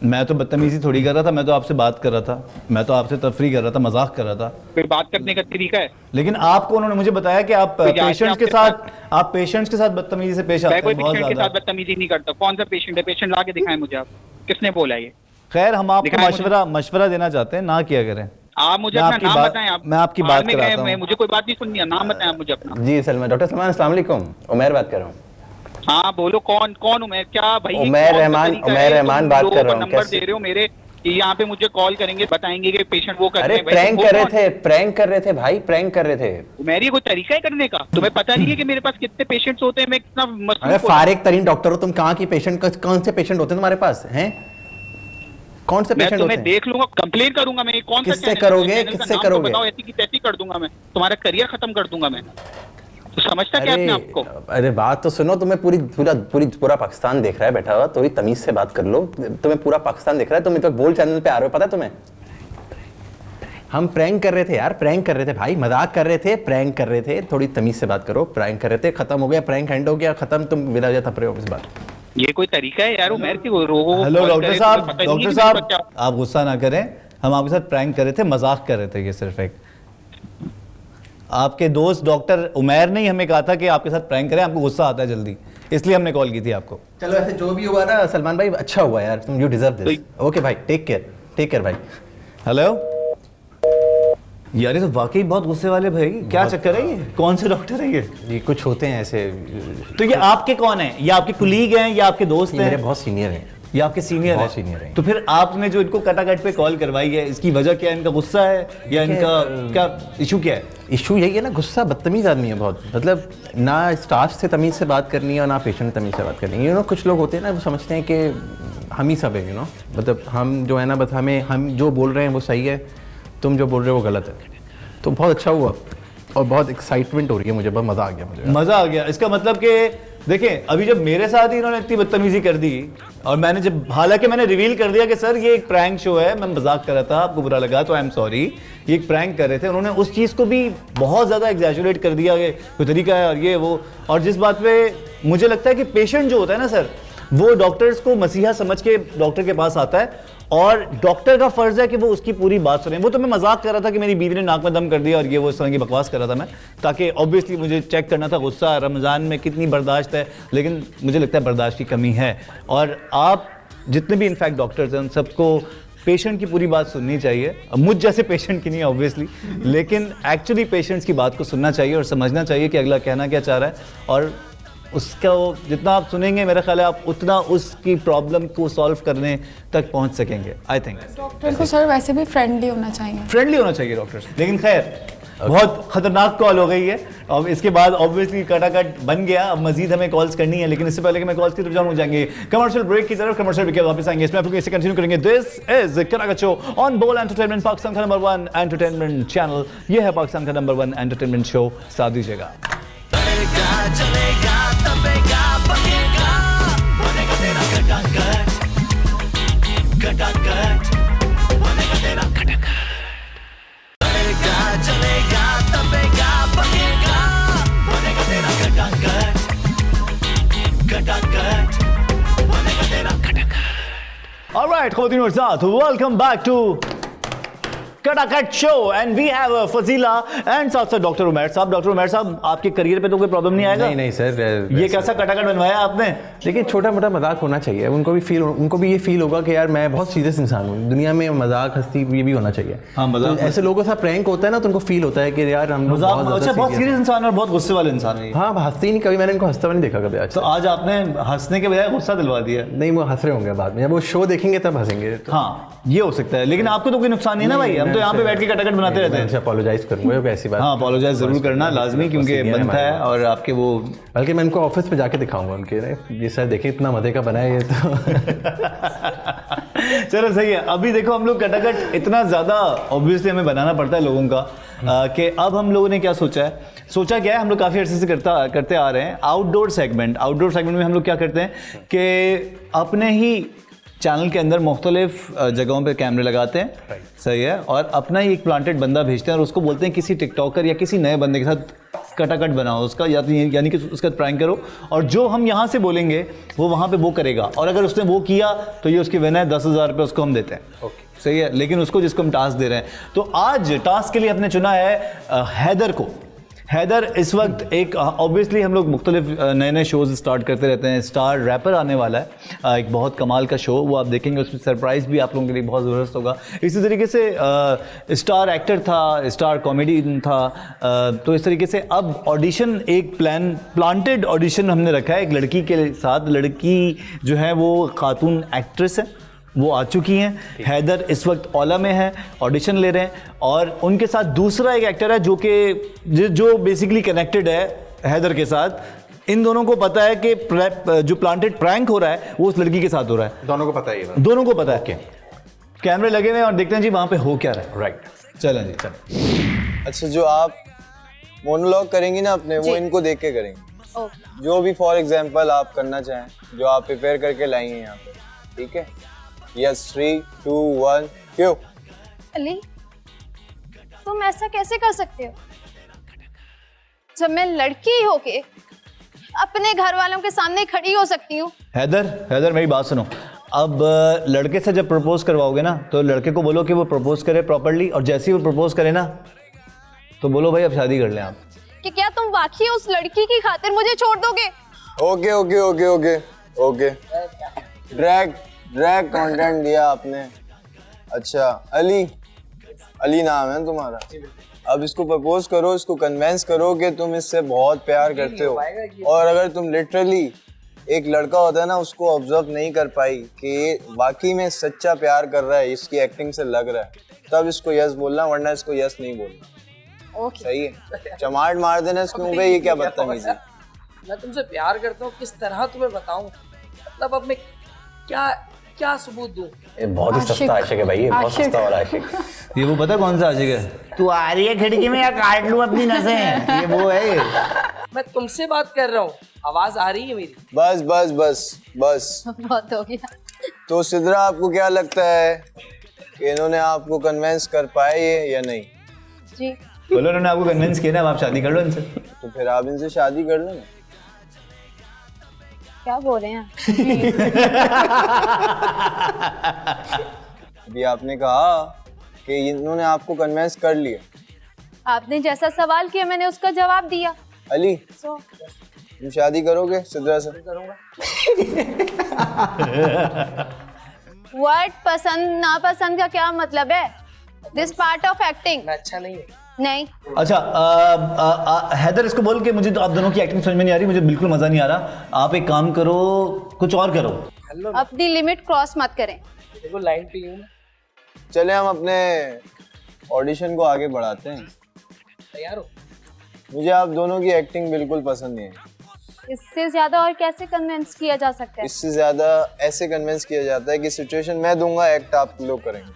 मैं तो बदतमीजी थोड़ी कर रहा था, मैं तो आपसे बात कर रहा था, मैं तो आपसे तफरी कर रहा था, मजाक कर रहा था। फिर बात करने का तरीका है। लेकिन आपको उन्होंने मुझे बताया कि आप तो यहाँ से पेशेंट्स के आपके साथ बदतमीजी से पेश आते मैं कोई हैं बहुत पेशेंट के साथ ज्यादा। बदतमीजी नहीं करता। कौन सा पेशेंट है? पेशेंट ला के दिखाएं मुझे आप। किसने बोला ये? खैर हम आपको दिखाएं मुझे। मशवरा देना चाहते हैं, ना किया करें। आप मुझे मैं अपना आपकी नाम बात- बताएं। आप मैं आपकी बाहर बात में गए कराता हुए हैं, हूं। मुझे कोई बात नहीं सुननी है। नाम बताएं आप मुझे अपना। जी सलमान, डॉक्टर सलमान अस्सलाम वालेकुम, उमैर बात कर रहा हूँ। हाँ बोलो, कौन उमैर? क्या भाई ये उमैर कौन सा रहमान, तरीका है? उमैर रहमान तुम बात लोगों कर रहा को हूँ। नंबर कैसे? दे रहे हो मेरे कि यहाँ पे मुझे कॉल करेंगे, बताएंगे कि पेशेंट वो कर अरे रहे हैं। भाई, प्रैंक तो कर रहे वो थे, प्रैंक कर रहे थे भाई, प्रैंक कर रहे थे। कौन? मेरी कोई तरीका है करने का? तुम्हें पता नहीं है कि मेरे पास कितने पेशेंट्स होते हैं? मैं कितना अरे मसरूफ होता हूं? फारिग तरीन डॉक्टर हो तुम, कहाँ की पेशेंट, कौन से पेशेंट होते हैं तुम्हारे पास हैं? कौन से मैं पेशेंट होते तुम्हें हैं? देख लूंगा, कंप्लेन करूंगा मैं। ये कौन सा किससे channel है? करोगे? चैनल का किससे नाम तो करोगे? बताओ, ऐसी की तैसी कर दूंगा मैं। तुम्हारा करियर खत्म कर दूंगा मैं। तो समझता क्या अपने आपको? अरे बात तो सुनो, तुम्हें पूरा पाकिस्तान देख रहा है बैठा हुआ, थोड़ी तमीज से बात कर लो। तुम्हें पूरा पाकिस्तान देख रहा है, तुम तो बोल चैनल पे आ रहे हो, पता है तुम्हें? हम प्रैंक कर रहे थे यार, प्रैंक कर रहे थे भाई, मजाक कर रहे थे, प्रैंक कर रहे थे। थोड़ी तमीज से बात करो। प्रैंक कर रहे थे, खत्म हो गया, प्रैंक एंड हो गया, खत्म, तुम विदा जा थपरे हो इस बात। ये कोई तरीका है यार उमैर की? रोगों को हेलो call डॉक्टर करे, साहब, तुम्हें पता ही नहीं डॉक्टर कि साहब मेरे बच्चा- आप गुस्सा ना करें, हम आपके साथ प्रैंक कर रहे थे, मजाक कर रहे थे, ये सिर्फ एक। आपके दोस्त डॉक्टर उमैर ने ही हमें कहा था कि आपके साथ प्रैंक करें, आपको गुस्सा आता है जल्दी, इसलिए हमने कॉल की थी आपको। चलो ऐसे जो भी हुआ ना सलमान भाई, अच्छा हुआ यार, तुम यू डिजर्व दिस। ओके भाई, टेक केयर भाई। हेलो यार, ये तो वाकई बहुत गुस्से वाले भाई, क्या चक्कर है ये? कौन से डॉक्टर है ये? कुछ होते हैं ऐसे। तो ये आपके कौन है? ये आपके कुलीग हैं या आपके दोस्त हैं? मेरे बहुत सीनियर हैं। ये आपके सीनियर बहुत है? सीनियर हैं। तो फिर आपने जो इनको कटाकट पे कॉल करवाई है, इसकी वजह क्या है? इनका गुस्सा है या इनका क्या इशू क्या है? इशू यही है ना, गुस्सा बदतमीज आदमी है बहुत, मतलब ना स्टाफ से तमीज़ से बात करनी है और ना पेशेंट से तमीज़ से बात करनी है। यू नो कुछ लोग होते हैं ना, वो समझते हैं कि हम ही सब है, यू नो, मतलब हम जो है ना, बस हम जो बोल रहे हैं वो सही है, तुम जो बोल रहे हो वो गलत है। तो बहुत अच्छा हुआ और बहुत एक्साइटमेंट हो रही है मुझे, बहुत मज़ा आ गया मुझे। मज़ा आ गया, इसका मतलब कि देखें, अभी जब मेरे साथ ही इन्होंने इतनी बदतमीजी कर दी और मैंने जब, हालांकि मैंने रिवील कर दिया कि सर ये एक प्रैंक शो है, मैं मजाक कर रहा था, आपको बुरा लगा तो आई एम सॉरी, ये एक प्रैंक कर रहे थे, उन्होंने उस चीज़ को भी बहुत ज़्यादा एग्जैजुरेट कर दिया कि कोई तरीका है और ये वो। और जिस बात पे मुझे लगता है कि पेशेंट जो होता है ना सर, वो डॉक्टर्स को मसीहा समझ के डॉक्टर के पास आता है और डॉक्टर का फर्ज है कि वो उसकी पूरी बात सुने। वो तो मैं मजाक कर रहा था कि मेरी बीवी ने नाक में दम कर दिया और ये वो इस तरह की बकवास कर रहा था मैं, ताकि ऑब्वियसली मुझे चेक करना था गुस्सा रमज़ान में कितनी बर्दाश्त है, लेकिन मुझे लगता है बर्दाश्त की कमी है। और आप जितने भी इनफैक्ट डॉक्टर्स हैं उन सबको पेशेंट की पूरी बात सुननी चाहिए, मुझ जैसे पेशेंट की नहीं ऑब्वियसली, लेकिन एक्चुअली पेशेंट्स की बात को सुनना चाहिए और समझना चाहिए कि अगला कहना क्या चाह रहा है, और उसका जितना आप सुनेंगे मेरा ख्याल है आप उतना उसकी प्रॉब्लम को सॉल्व करने तक पहुंच सकेंगे। आई थिंक डॉक्टर को सर वैसे भी फ्रेंडली होना चाहिए। फ्रेंडली होना चाहिए डॉक्टर्स, लेकिन खैर बहुत खतरनाक कॉल हो गई है और इसके बाद ऑब्वियसली कटाकट बन गया। अब मजीद हमें कॉल्स करनी है, लेकिन इससे पहले कि मैं कॉल्स की तरफ जाऊं, जाएंगे कमर्शियल ब्रेक की तरफ। कमर्शियल ब्रेक के वापस आएंगे, इसमें आपको इसे कंटिन्यू करेंगे। This is Katakat show on बोल एंटरटेनमेंट, पाकिस्तान का नंबर 1 एंटरटेनमेंट चैनल। ये है पाकिस्तान का नंबर 1 एंटरटेनमेंट शो। साथ दीजिएगा। All right, ख़वातीन और साथ, welcome back to Katakat show and we have Fazila and साथ साथ डॉक्टर उमैर साहब। डॉक्टर उमैर साहब, आपके करियर पे तो कोई प्रॉब्लम नहीं आएगा? नहीं सर, ये कैसा कटाकट बनवाया आपने? लेकिन छोटा मोटा मजाक होना चाहिए, उनको भी ये फील होगा कि यार मैं बहुत सीरियस इंसान हूँ, दुनिया में मजाक हंसी ये भी होना चाहिए। हाँ, मजाक तो ऐसे लोगों के साथ प्रैंक होता है ना, तो उनको फील होता है कि यार हम लोग बहुत सीरियस इंसान और बहुत गुस्से वाले इंसान है। हाँ, हंसते ही नहीं, कभी मैंने इनको हंसता हुआ नहीं देखा कभी आज। तो आज आपने हंसने के बजाय गुस्सा दिलवा दिया। नहीं, वो हंस रहे होंगे बाद में, जब वो शो देखेंगे तब हंसेंगे। हाँ, ये हो सकता है, लेकिन आपको तो कोई नुकसान नहीं ना भाई, हम तो यहाँ पे बैठ के कटाकट बनाते रहते हैं। अपोलोजाइज करूंगा ऐसी बात। हाँ, अपोलोजाइज जरूर करना लाजमी, क्योंकि बनता है। और आपके वो, बल्कि मैं इनको ऑफिस में जाके दिखाऊंगा उनके, ये सर देखिए इतना मजे का बना है ये तो। चलो सही है। अभी देखो, हम लोग कटाकट इतना ज़्यादा ऑब्वियसली हमें बनाना पड़ता है लोगों का कि अब हम लोगों ने क्या सोचा क्या है, हम लोग काफ़ी अर्से से करते आ रहे हैं आउटडोर सेगमेंट में हम लोग क्या करते हैं कि अपने ही चैनल के अंदर मुख्तलिफ जगहों पे कैमरे लगाते हैं, सही है, और अपना ही एक प्लांटेड बंदा भेजते हैं और उसको बोलते हैं किसी टिकटॉकर या किसी नए बंदे के साथ कटाकट बनाओ उसका, यानी कि उसका प्रैंक करो, और जो हम यहाँ से बोलेंगे वो वहाँ पे वो करेगा, और अगर उसने वो किया तो ये उसकी विन है, 10,000 रुपये उसको हम देते हैं। सही है, लेकिन उसको जिसको हम टास्क दे रहे हैं, तो आज टास्क के लिए हमने चुना है हैदर को। हैदर इस वक्त एक, ऑब्वियसली हम लोग मुख्तलिफ नए नए शोज़ स्टार्ट करते रहते हैं। स्टार रैपर आने वाला है, एक बहुत कमाल का शो, वो आप देखेंगे, उसमें सरप्राइज़ भी आप लोगों के लिए बहुत ज़बरदस्त होगा। इसी तरीके से स्टार एक्टर था, स्टार कॉमेडियन था, तो इस तरीके से अब ऑडिशन, एक प्लांटेड ऑडिशन हमने रखा है एक लड़की के साथ। लड़की जो है वो खातून एक्ट्रेस है, वो आ चुकी हैं। हैदर इस वक्त ओला में है, ऑडिशन ले रहे हैं, और उनके साथ दूसरा एक एक्टर है जो बेसिकली कनेक्टेड है हैदर के साथ। इन दोनों को पता है कि जो प्लांटेड प्रैंक हो रहा है वो उस लड़की के साथ हो रहा है। दोनों को पता है, दोनों को पता है। कैमरे लगे हुए हैं और देखते हैं जी वहाँ पे हो क्या रहा है। राइट, चलें जी, चलें। अच्छा, जो आप मोनोलॉग करेंगी ना अपने, वो इनको देख के करेंगे, जो भी फॉर एग्जांपल आप करना चाहें, जो आप प्रिपेयर करके लाई हैं यहाँ पे, ठीक है? यस, 3, 2, 1, क्यों? अली, तुम ऐसा कैसे कर सकते हो जब मैं लड़की होके अपने घर वालों के सामने खड़ी हो सकती हूँ? हैदर मेरी बात सुनो। अब लड़के से जब प्रपोज करवाओगे ना, तो लड़के को बोलो कि वो प्रपोज करे प्रॉपर्ली, और जैसे ही वो प्रपोज करे ना तो बोलो भाई अब शादी कर लें आप। कि क्या तुम वाकई उस लड़की की खातिर मुझे छोड़ दोगे? Okay okay okay okay okay drag content दिया आपने। अच्छा अली नाम है तुम्हारा। अब इसको प्रपोज करो, इसको कन्वेंस करो कि तुम इससे बहुत प्यार करते हो, और अगर तुम लिटरली एक लड़का होता है ना, उसको ऑब्जर्व नहीं कर पाई कि ये वाकई में सच्चा प्यार कर रहा है, इसकी एक्टिंग से लग रहा है, तब इसको यस बोलना, वरना इसको यस नहीं बोलना। सही है? चमाट मार देना इसके मुंह पे, ये क्या बदतमीजी। मैं तुमसे प्यार करता हूँ, किस तरह तुम्हें बताऊं, मतलब अब मैं क्या सबूत दूं? ये बहुत ही सस्ता आशिक है भाई, ये बहुत सस्ता वाला आशिक। ये वो पता कौन सा आशिक है? तू आ रही है खिड़की में या काट लूं अपनी नसें? ये वो है। मैं तुमसे बात कर रहा हूँ, आवाज आ रही है मेरी? बस बस बस बस बहुत हो गया। तो सिद्रा, आपको क्या लगता है कि इन्होंने आपको कन्वेंस कर पाए या नहीं? जी बोलो, उन्होंने आपको कन्विंस किया ना, आप शादी कर लो इनसे। तो फिर आप इनसे शादी कर लो ना। क्या बोल रहे हैं? अभी आपने कहा कि इन्होंने आपको कन्वेंस कर लिया। आपने जैसा सवाल किया मैंने उसका जवाब दिया। अली, so, तुम शादी करोगे सिद्रा से? वर्ड पसंद नापसंद का क्या मतलब है? This part of acting. अच्छा नहीं है। नहीं। अच्छा हैदर, इसको बोल के मुझे तो आप दोनों की एक्टिंग समझ में नहीं आ रही, मुझे बिल्कुल मजा नहीं आ रहा। आप एक काम करो, कुछ और करो। अपनी लिमिट क्रॉस मत करें। देखो लाइन पे हूं। चले हम अपने ऑडिशन को आगे बढ़ाते हैं। तैयार हो? मुझे आप दोनों की एक्टिंग बिल्कुल पसंद नहीं है। इससे ज्यादा और कैसे कन्विंस किया जा सकता है? इससे ज्यादा ऐसे कन्विंस किया जाता है कि सिचुएशन मैं दूंगा, एक्ट आप लोग करेंगे।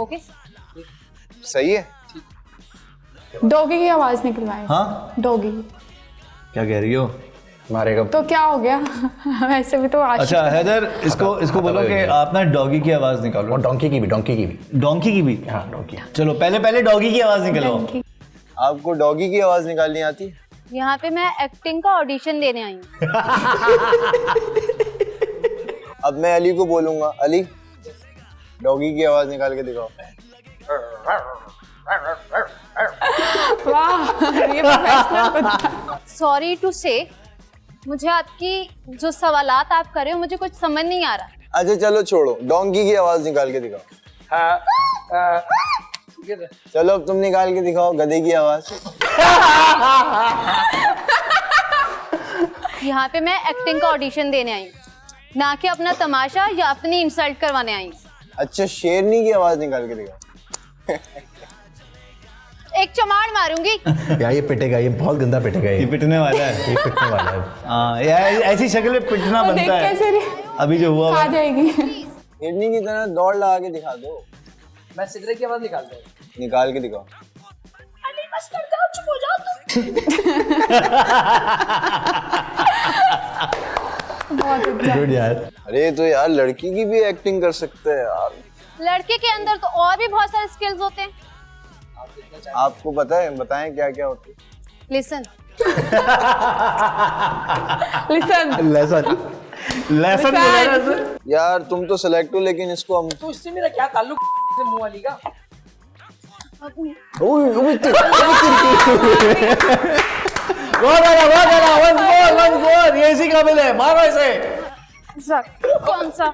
ओके, सही है? डॉगी की आवाज निकलवाए। हाँ, डॉगी। क्या कह रही हो? मारेगा तो क्या हो गया? वैसे भी तो आशिक। अच्छा हैदर, इसको बोलो कि आप ना डॉगी की आवाज निकालो। और डोंकी की भी। डोंकी की भी? हाँ, डोंकी। चलो पहले डॉगी की आवाज निकालो। आपको डॉगी की आवाज निकालनी आती? यहाँ पे मैं एक्टिंग का ऑडिशन देने आई हूँ। अब मैं अली को बोलूंगा, अली डॉगी की आवाज निकाल के दिखाओ। ये प्रोफेशनल। सॉरी टू से, मुझे आपकी जो सवालात आप कर रहे हो मुझे कुछ समझ नहीं आ रहा। अच्छा चलो छोड़ो, डोंकी की आवाज निकाल के दिखाओ। चलो अब तुम निकाल के दिखाओ गधे की आवाज। यहाँ पे मैं एक्टिंग का ऑडिशन देने आई हूँ, ना कि अपना तमाशा या अपनी इंसल्ट करवाने आई हूँ। अच्छा शेरनी की आवाज निकाल के दिखाओ। एक चमाड़ मारूंगी। यार ये पिटेगा, ये बहुत गंदा पिटेगा। ये पिटने वाला है। ये पिटने वाला है। हाँ, ऐसी शक्ल में पिटना बनता है। अभी जो हुआ आ जाएगी। शेरनी की तरह दौड़ लगा के दिखा दो। मैं सिद्रे की आवाज निकाल दूं। निकाल के दिखाओ। अली बस कर जाओ, चुप हो जाओ तुम। बहुत अच्छा। गुड यार। अरे तो यार लड़की की भी एक्टिंग कर सकते हैं यार। लड़के के अंदर तो और भी बहुत सारे स्किल्स होते हैं। आपको पता है, बताएं क्या क्या होती है? लिसन। यार तुम तो सिलेक्ट हो, लेकिन इसको हम तो इससे मेरा क्या ताल्लुक से मुंह वाली का? ये इसी काबिल है, मारो इसे। कौन सा?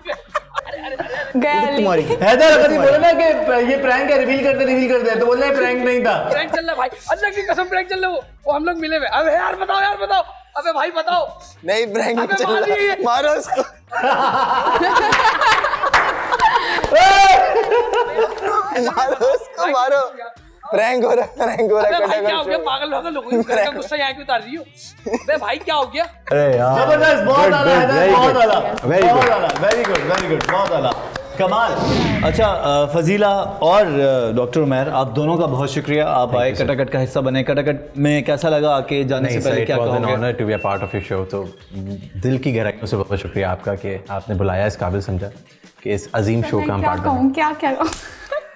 तुम्हारी हैदर, अगर ये बोले ना कि ये प्रैंक है, रिवील कर दे तो बोलना प्रैंक नहीं था। प्रैंक चल रहा भाई, अल्लाह की कसम प्रैंक चल रहा। वो हम लोग मिले हुए। अबे यार बताओ। अबे भाई बताओ। नहीं प्रैंक नहीं चल रहा, मारो इसको। मारो। प्रैंक हो रहा है। भाई क्या हो गया? पागल लोगों को घर का गुस्सा यहाँ क्यों उतार रही हो? अबे भाई क्या हो गया? अरे यार जबरदस्त, बहुत आला हैदर, बहुत आला, वेरी गुड, बहुत आला, कमाल। अच्छा फजीला और डॉक्टर उमैर, आप दोनों का बहुत शुक्रिया, आप आए, कटाकट का हिस्सा बने। कटाकट में कैसा लगा आके? जाने से पहले क्या कहोगे? Honour to be a part of your show. तो दिल की गहराइयों से बहुत शुक्रिया आपका कि आपने बुलाया, इस काबिल समझा कि इस अजीम शो का हम पार्ट बने। क्या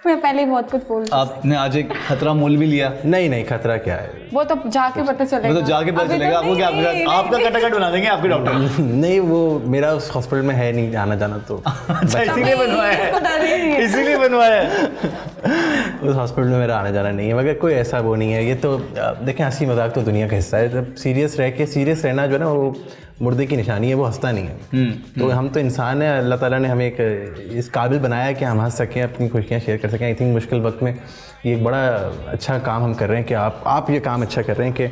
मैं पहले ही बहुत कुछ बोल। आपने आज एक खतरा मोल भी लिया। नहीं खतरा क्या है, वो तो जाके पता चलेगा। वो तो जाके पता चलेगा आपको क्या आपका कटाकट बना देंगे आपके डॉक्टर। नहीं वो मेरा उस हॉस्पिटल में है नहीं आना जाना तो। अच्छा इसीलिए बनवाया है। उस हॉस्पिटल में मेरा आना जाना नहीं है, मगर कोई ऐसा वो नहीं है। ये तो देखें, हंसी मजाक तो दुनिया का हिस्सा है। जब सीरियस रहना जो है ना वो मुर्दे की निशानी है, वो हंसता नहीं है। तो हम तो इंसान हैं, अल्लाह ताला ने हमें एक इस काबिल बनाया है कि हम हंस सकें, अपनी खुशियाँ शेयर कर सकें। आई थिंक मुश्किल वक्त में ये एक बड़ा अच्छा काम हम कर रहे हैं कि आप ये काम अच्छा कर रहे हैं कि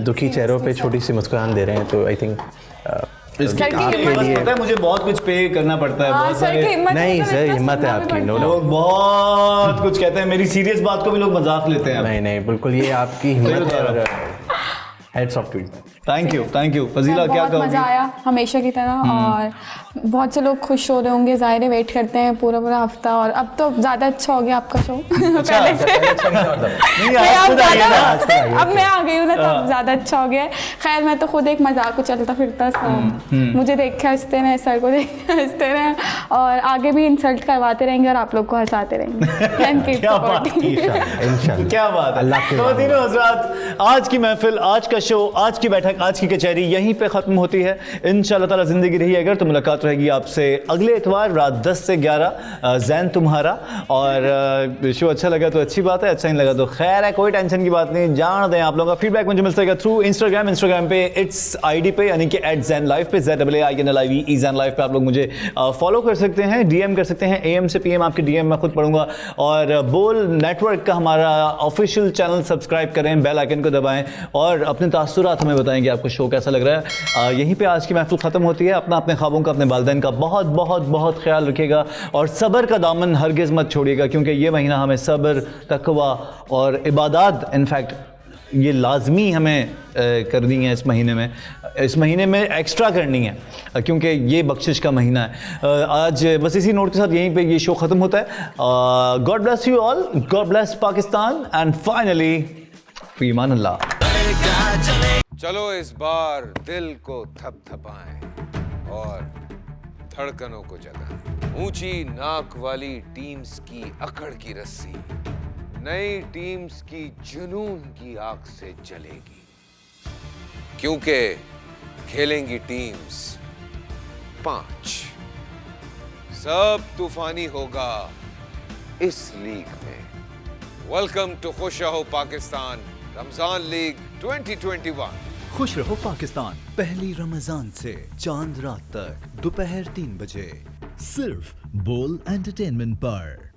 दुखी चेहरों पे छोटी सी मुस्कुराहट दे रहे हैं। तो आई थिंक इसके लिए पता है मुझे बहुत कुछ पे करना पड़ता है। बहुत सारे नहीं सर, हिम्मत है आपकी। लोग बहुत कुछ कहते हैं, मेरी सीरियस बात को भी लोग मजाक लेते हैं। नहीं बिल्कुल, ये आपकी हिम्मत है। Heads off to you. Thank you. Fazila क्या कहोगी? मज़ा आया हमेशा की तरह, और बहुत से लोग खुश हो रहे होंगे, ज़ाहिर है वेट करते हैं पूरा हफ्ता, और अब तो ज़्यादा अच्छा हो गया आपका शो पहले से। अब मैं आ गई हूँ ना, तो अब ज़्यादा अच्छा हो गया है। खैर मैं तो खुद एक मजाक को चलता फिरता मुझे देख के हंसते रहे, सर को देख के हंसते रहे, और आगे भी इंसल्ट करवाते रहेंगे और आप लोग को हंसाते रहेंगे। क्या बात है। तीनों हज़रात, आज की महफिल, आज का शो, आज की बैठक, आज की कचहरी यहीं पे ख़त्म होती है। इंशाअल्लाह ताला ज़िंदगी रही अगर तो मुलाकात रहेगी आपसे अगले इतवार रात 10 से 11। जैन तुम्हारा, और शो अच्छा लगा तो अच्छी बात है, अच्छा नहीं लगा तो खैर है, कोई टेंशन की बात नहीं। जान दें आप लोगों का फीडबैक मुझे मिल सकेगा थ्रू इंस्टाग्राम पे इट्स आईडी पे, यानी कि @ZenLive पे, ZAAINLIVE ZenLive पे आप लोग मुझे फॉलो कर सकते हैं, DM कर सकते हैं। AM से PM आपके DM मैं खुद पढ़ूंगा। और बोल नेटवर्क का हमारा ऑफिशियल चैनल सब्सक्राइब करें, बेल आइकन को दबाएं, और अपने तासुरात हमें बताएं कि आपको शो कैसा लग रहा है। यहीं पे आज की महफिल ख़त्म होती है। अपने ख्वाबों का, अपने वालिदैन का बहुत बहुत बहुत ख्याल रखिएगा, और सब्र का दामन हरगिज़ मत छोड़िएगा, क्योंकि ये महीना हमें सब्र, तकवा और इबादत, इनफैक्ट ये लाजमी हमें करनी है इस महीने में एक्स्ट्रा करनी है, क्योंकि ये बख्शिश का महीना है। आज बस इसी नोट के साथ यहीं पे ये शो ख़त्म होता है। God bless you all, God bless Pakistan, and finally फी अमान अल्लाह। चलो इस बार दिल को थपथपाएं और धड़कनों को जगाएं। ऊंची नाक वाली टीम्स की अकड़ की रस्सी नई टीम्स की जुनून की आग से जलेगी, क्योंकि खेलेंगी टीम्स 5। सब तूफानी होगा इस लीग में। वेलकम टू खुश रहो पाकिस्तान रमजान लीग 2021। खुश रहो पाकिस्तान, पहली रमजान से चांद रात तक दोपहर 3 बजे, सिर्फ बोल एंटरटेनमेंट पर।